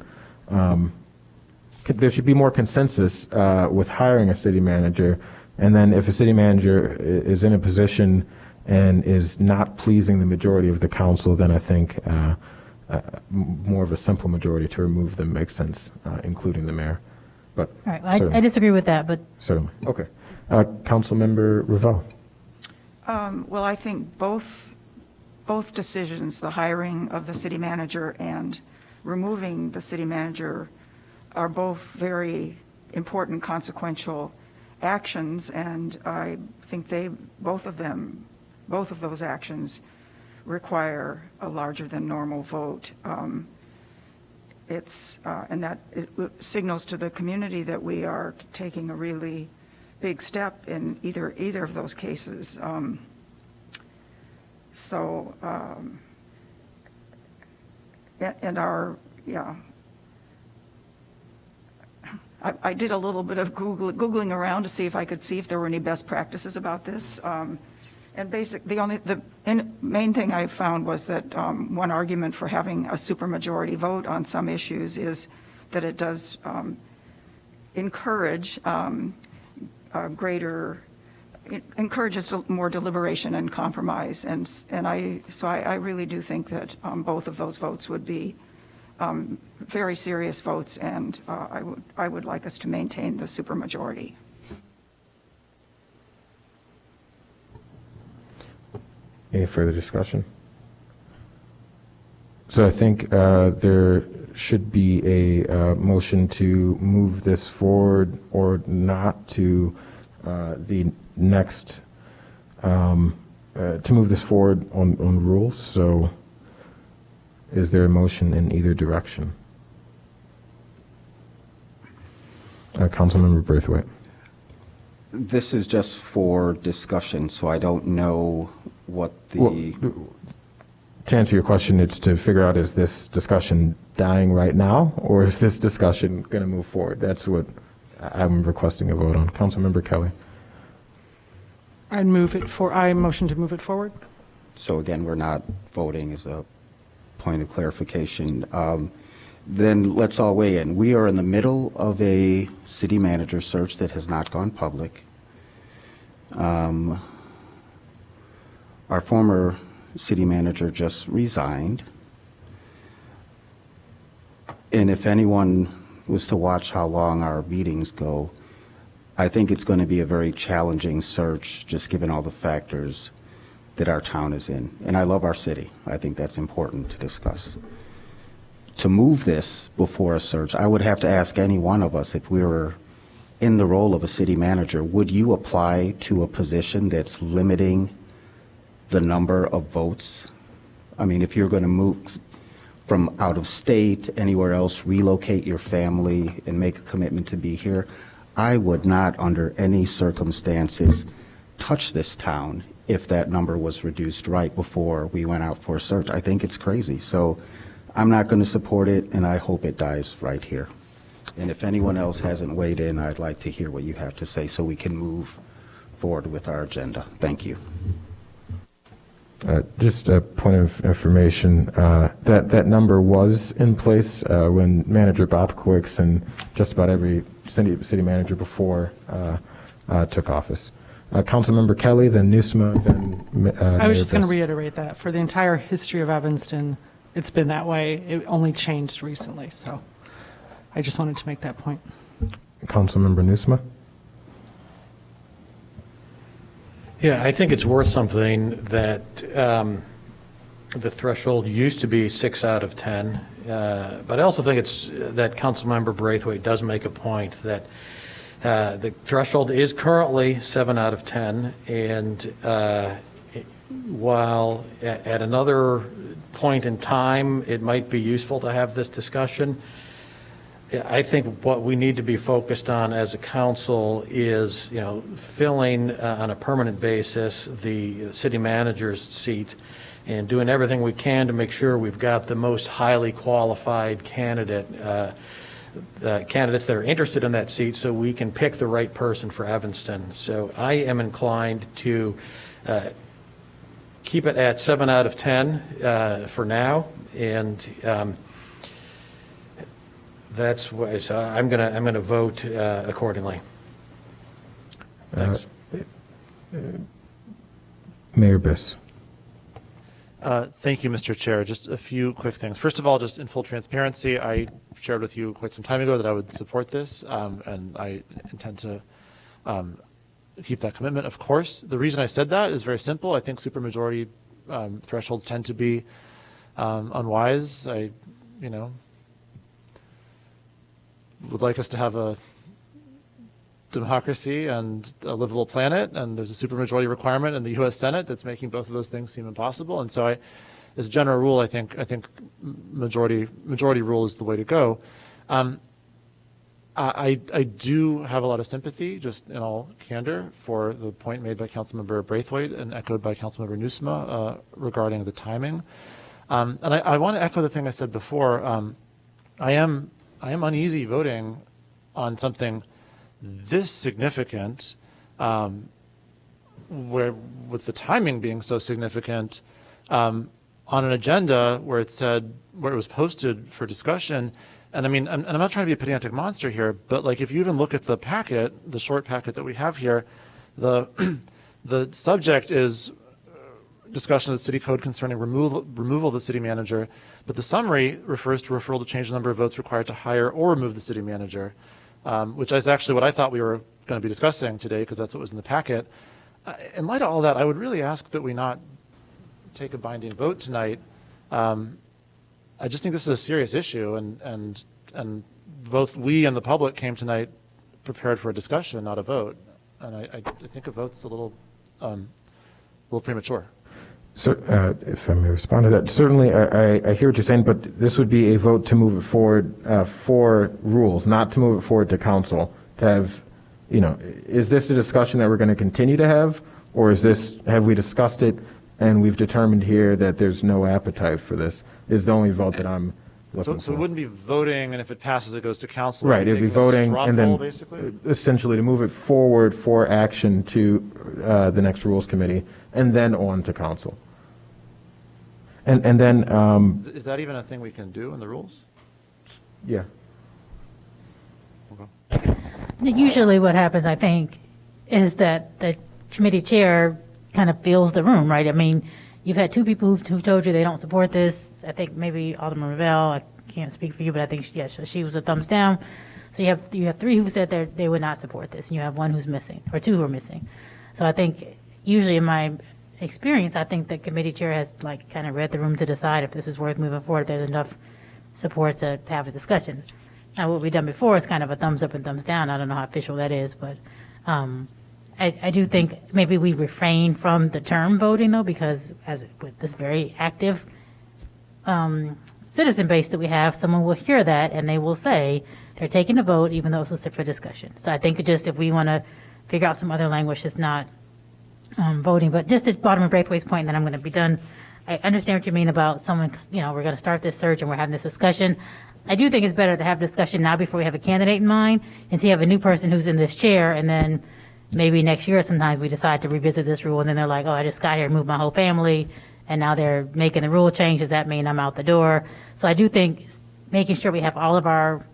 there should be more consensus with hiring a city manager. And then if a city manager is in a position and is not pleasing the majority of the council, then I think more of a simple majority to remove them makes sense, including the mayor. But All right, well, I disagree with that, but certainly. Okay. Councilmember Ravel. Well, I think both decisions, the hiring of the city manager and removing the city manager, are both very important, consequential actions, and I think both of those actions require a larger than normal vote. And that it signals to the community that we are taking a really big step in either of those cases. I did a little bit of Googling around to see if I could see if there were any best practices about this. And basically, the main thing I found was that one argument for having a supermajority vote on some issues is that it does encourages more deliberation and compromise. And I really do think that both of those votes would be very serious votes, and I would like us to maintain the supermajority. Any further discussion? So I think there should be a motion to move this forward or not to the next, to move this forward on rules. So is there a motion in either direction? Councilmember Braithwaite. This is just for discussion, so I don't know what the... To answer your question, it's to figure out, is this discussion dying right now, or is this discussion going to move forward? That's what I'm requesting a vote on. Councilmember Kelly. I motion to move it forward. So again, we're not voting as a point of clarification. Then let's all weigh in. We are in the middle of a city manager search that has not gone public. Our former city manager just resigned. And if anyone was to watch how long our meetings go, I think it's going to be a very challenging search, just given all the factors that our town is in. And I love our city. I think that's important to discuss. To move this before a search, I would have to ask any one of us, if we were in the role of a city manager, would you apply to a position that's limiting the number of votes? I mean, if you're going to move from out of state, anywhere else, relocate your family and make a commitment to be here, I would not under any circumstances touch this town if that number was reduced right before we went out for a search. I think it's crazy. So I'm not going to support it, and I hope it dies right here. And if anyone else hasn't weighed in, I'd like to hear what you have to say so we can move forward with our agenda. Thank you. Just a point of information, that number was in place when Manager Bobkowicz and just about every city manager before took office. Councilmember Kelly, then Nusma, then I was just going to reiterate that for the entire history of Evanston, it's been that way. It only changed recently, so I just wanted to make that point. Councilmember Nusma. Yeah, I think it's worth something that the threshold used to be 6 out of 10, but I also think it's that Councilmember Braithwaite does make a point that the threshold is currently 7 out of 10, and while at another point in time it might be useful to have this discussion, I think what we need to be focused on as a council is, filling on a permanent basis the city manager's seat and doing everything we can to make sure we've got the most highly qualified candidate candidates that are interested in that seat so we can pick the right person for Evanston. So I am inclined to keep it at 7 out of 10 for now, and that's why. So I'm gonna vote accordingly. Thanks. Mayor Biss. Thank you, Mr. Chair. Just a few quick things. First of all, just in full transparency, I shared with you quite some time ago that I would support this, and I intend to keep that commitment, of course. The reason I said that is very simple. I think supermajority thresholds tend to be unwise. I would like us to have a democracy and a livable planet, and there's a supermajority requirement in the U.S. Senate that's making both of those things seem impossible. And so, as a general rule, I think majority rule is the way to go. I do have a lot of sympathy, just in all candor, for the point made by Councilmember Braithwaite and echoed by Councilmember Nusma regarding the timing. And I want to echo the thing I said before. I am uneasy voting on something this significant, where with the timing being so significant, on an agenda where it was posted for discussion. And I mean, and I'm not trying to be a pedantic monster here, but like if you even look at the packet, the short packet that we have here, the subject is discussion of the city code concerning removal of the city manager, but the summary refers to referral to change the number of votes required to hire or remove the city manager. Which is actually what I thought we were going to be discussing today, because that's what was in the packet. In light of all that, I would really ask that we not take a binding vote tonight. I just think this is a serious issue, and both we and the public came tonight prepared for a discussion, not a vote. And I think a vote's a little premature. So, if I may respond to that, certainly I hear what you're saying, but this would be a vote to move it forward for rules, not to move it forward to council. To have, is this a discussion that we're going to continue to have, or have we discussed it and we've determined here that there's no appetite for this? Is the only vote that I'm looking for. So it wouldn't be voting, and if it passes, it goes to council. Right, it'd be voting, and then basically, essentially to move it forward for action to the next rules committee, and then on to council. And then is that even a thing we can do in the rules? Yeah. Okay. Usually what happens, I think, is that the committee chair kind of fills the room, right? I mean, you've had two people who've told you they don't support this. I think maybe Alderman Ravel, I can't speak for you, but I think, she was a thumbs down. So you have three who said they would not support this, and you have one who's missing, or two who are missing. So I think usually in my experience, I think the committee chair has kind of read the room to decide if this is worth moving forward, if there's enough support to have a discussion. Now, what we've done before is kind of a thumbs up and thumbs down. I don't know how official that is, but I do think maybe we refrain from the term voting, though, because with this very active citizen base that we have, someone will hear that and they will say they're taking a vote even though it's listed for discussion. So I think just if we want to figure out some other language that's not voting. But just to Alderman Braithwaite's point, and then I'm going to be done. I understand what you mean about someone, we're going to start this search and we're having this discussion. I do think it's better to have discussion now before we have a candidate in mind, and so you have a new person who's in this chair, and then maybe next year sometimes we decide to revisit this rule, and then they're like, oh, I just got here, moved my whole family, and now they're making the rule change. Does that mean I'm out the door? So I do think making sure we have all of our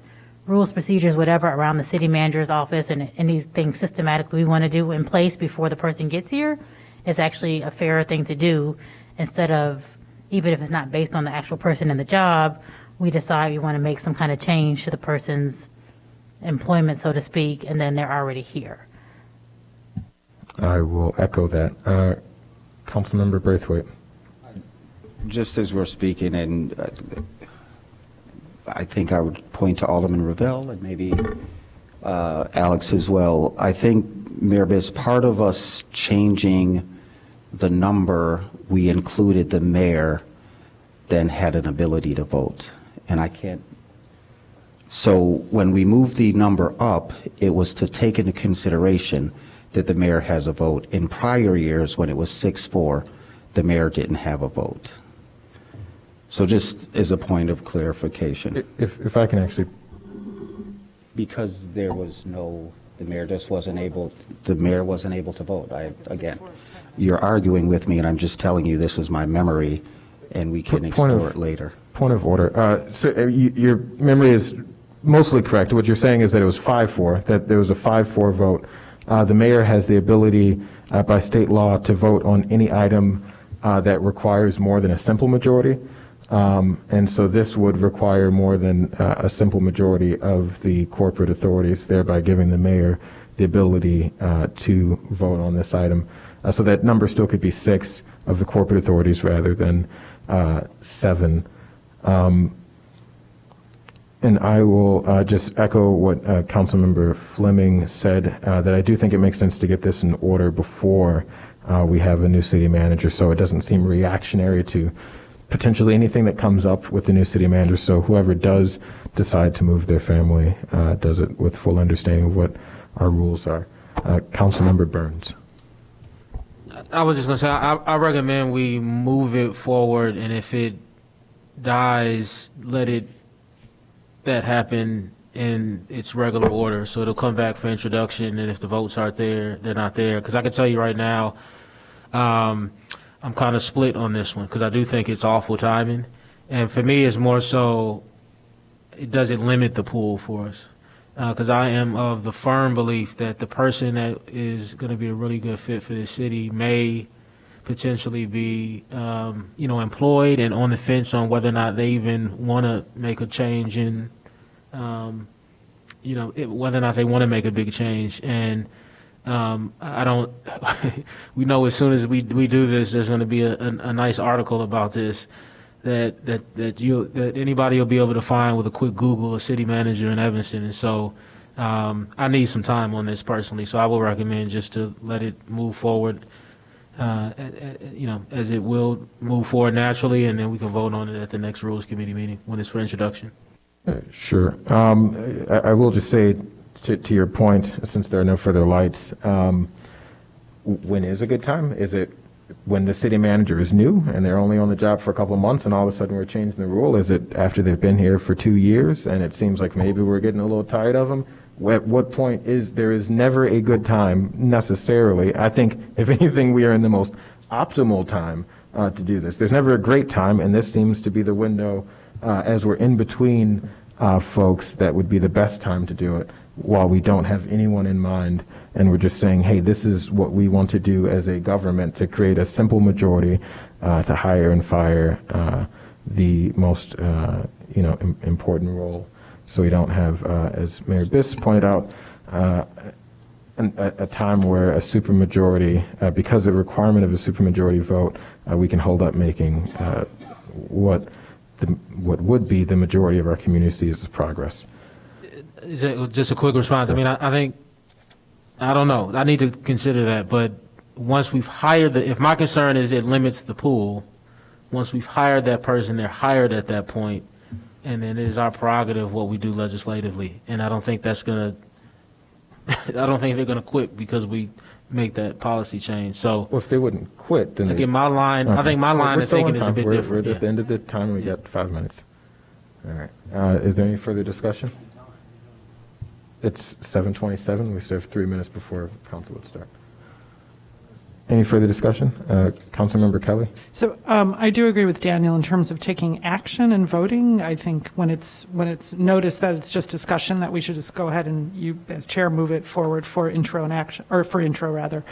rules, procedures, whatever, around the city manager's office and anything systematically we want to do in place before the person gets here is actually a fairer thing to do, instead of, even if it's not based on the actual person in the job, we decide we want to make some kind of change to the person's employment, so to speak, and then they're already here. I will echo that. Councilmember Braithwaite. Just as we're speaking, and I think I would point to Alderman Ravel and maybe Alex as well. I think, Mayor Biss, part of us changing the number, we included the mayor then had an ability to vote. And I can't. So when we moved the number up, it was to take into consideration that the mayor has a vote. In prior years, when it was 6-4, the mayor didn't have a vote. So just as a point of clarification. If I can actually Because there was no, the mayor wasn't able to vote. Again, you're arguing with me, and I'm just telling you this was my memory, and we can explore it later. Point of order. Your memory is mostly correct. What you're saying is that it was 5-4, that there was a 5-4 vote. The mayor has the ability by state law to vote on any item that requires more than a simple majority. And so this would require more than a simple majority of the corporate authorities, thereby giving the mayor the ability to vote on this item. So that number still could be 6 of the corporate authorities rather than 7. And I will just echo what Councilmember Fleming said, that I do think it makes sense to get this in order before we have a new city manager, so it doesn't seem reactionary to potentially anything that comes up with the new city manager. So whoever does decide to move their family does it with full understanding of what our rules are. Councilmember Burns. I was just going to say, I recommend we move it forward, and if it dies, let that happen in its regular order. So it'll come back for introduction, and if the votes aren't there, they're not there. Because I can tell you right now, I'm kind of split on this one, because I do think it's awful timing. And for me, it's more so it doesn't limit the pool for us. Because I am of the firm belief that the person that is going to be a really good fit for this city may potentially be, employed and on the fence on whether or not they even want to make a change in, whether or not they want to make a big change. And I don't, we know as soon as we do this, there's going to be a nice article about this that anybody will be able to find with a quick Google, a city manager in Evanston. And so I need some time on this personally, so I will recommend just to let it move forward, as it will move forward naturally, and then we can vote on it at the next Rules Committee meeting when it's for introduction. Sure. I will just say to your point, since there are no further lights, when is a good time? Is it when the city manager is new and they're only on the job for a couple of months and all of a sudden we're changing the rule? Is it after they've been here for 2 years and it seems like maybe we're getting a little tired of them? At what point there is never a good time necessarily. I think, if anything, we are in the most optimal time to do this. There's never a great time, and this seems to be the window as we're in between folks that would be the best time to do it, while we don't have anyone in mind and we're just saying, hey, this is what we want to do as a government to create a simple majority to hire and fire the most important role. So we don't have, as Mayor Biss pointed out, a time where a supermajority, because of the requirement of a supermajority vote, we can hold up making what would be the majority of our community sees as progress. Just a quick response. I mean, I don't know. I need to consider that. But once we've hired if my concern is it limits the pool, once we've hired that person, they're hired at that point, and then it is our prerogative what we do legislatively. And I don't think they're going to quit because we make that policy change. So, well, if they wouldn't quit, then again, my line. Okay. I think my line of thinking is a bit different. We're at the end of the time. We got 5 minutes. All right. Is there any further discussion? It's 7:27. We still have 3 minutes before council would start. Any further discussion? Councilmember Kelly? So I do agree with Daniel in terms of taking action and voting. I think when it's noticed that it's just discussion, that we should just go ahead and you as chair move it forward for intro and action, or for intro rather.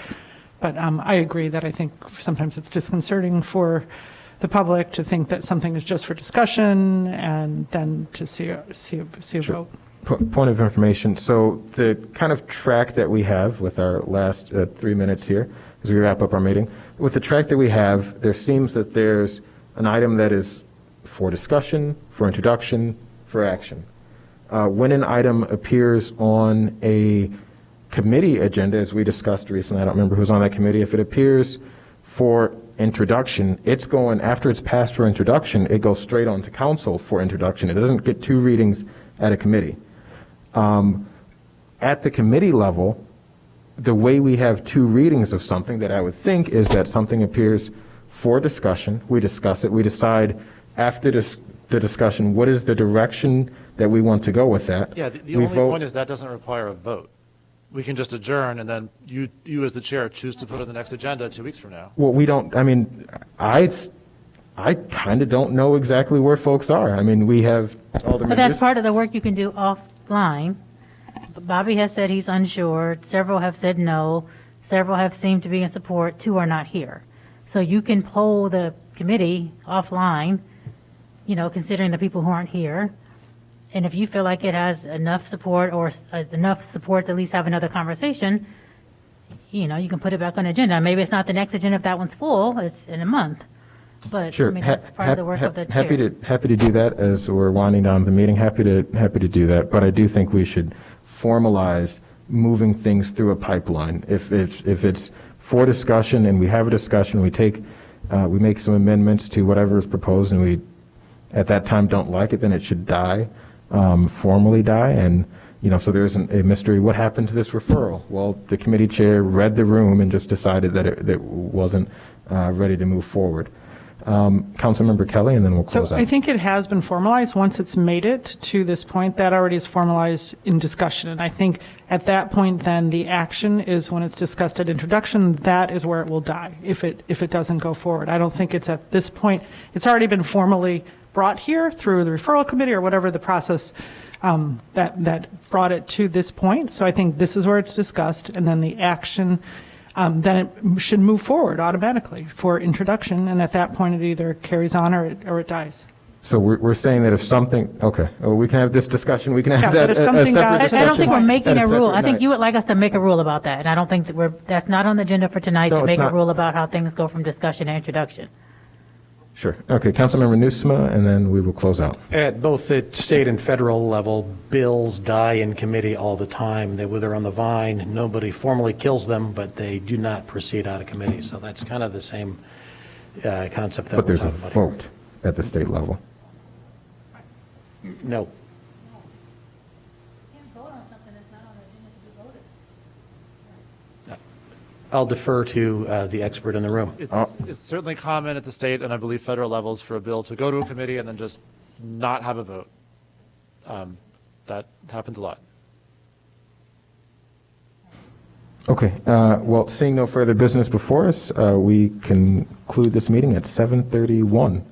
But I agree that I think sometimes it's disconcerting for the public to think that something is just for discussion and then to see a Sure. vote. Point of information. So the kind of track that we have with our last 3 minutes here, as we wrap up our meeting, with the track that we have, there seems that there's an item that is for discussion, for introduction, for action. When an item appears on a committee agenda, as we discussed recently, I don't remember who's on that committee, if it appears for introduction, it's going, after it's passed for introduction, it goes straight on to council for introduction. It doesn't get 2 readings at a committee. At the committee level, the way we have 2 readings of something, that I would think is that something appears for discussion, we discuss it, we decide after the discussion what is the direction that we want to go with that. Yeah, the we only vote- point is that doesn't require a vote. We can just adjourn, and then you as the chair choose to put it on the next agenda 2 weeks from now. Well, we don't, I mean, I kind of don't know exactly where folks are. I mean, we have Alderman. But that's part of the work you can do offline. Bobby has said he's unsure. Several have said no. Several have seemed to be in support. 2 are not here. So you can poll the committee offline, considering the people who aren't here. And if you feel like it has enough support or enough support to at least have another conversation, you can put it back on the agenda. Maybe it's not the next agenda if that one's full. It's in a month. But Sure. I mean, that's part of the work of the chair. Happy to do that as we're winding down the meeting. Happy to do that. But I do think we should formalize moving things through a pipeline. If it's for discussion and we have a discussion, we make some amendments to whatever is proposed, and we at that time don't like it, then it should die, formally die. And so there isn't a mystery. What happened to this referral? Well, the committee chair read the room and just decided that it wasn't ready to move forward. Councilmember Kelly, and then we'll close So out. I think it has been formalized. Once it's made it to this point, that already is formalized in discussion. And I think at that point, then the action is when it's discussed at introduction, that is where it will die if it doesn't go forward. I don't think it's at this point. It's already been formally brought here through the referral committee or whatever the process that brought it to this point. So I think this is where it's discussed, and then the action, then it should move forward automatically for introduction, and at that point, it either carries on or it dies. So we're saying that if something, okay, we can have this discussion, we can have Yeah, that but if a something separate got- discussion. I don't think we're making at a rule. separate I think night. you would like us to make a rule about that, and I don't think that's not on the agenda for tonight No, to it's make a not. rule about how things go from discussion to introduction. Sure. Okay, Councilmember Nusma, and then we will close out. At both the state and federal level, bills die in committee all the time. They wither on the vine. Nobody formally kills them, but they do not proceed out of committee. So that's kind of the same concept that But we're there's a talking about here. vote at the state level. No. I'll defer to the expert in the room. It's certainly common at the state and I believe federal levels for a bill to go to a committee and then just not have a vote. That happens a lot. Okay, well, seeing no further business before us, we conclude this meeting at 7:31.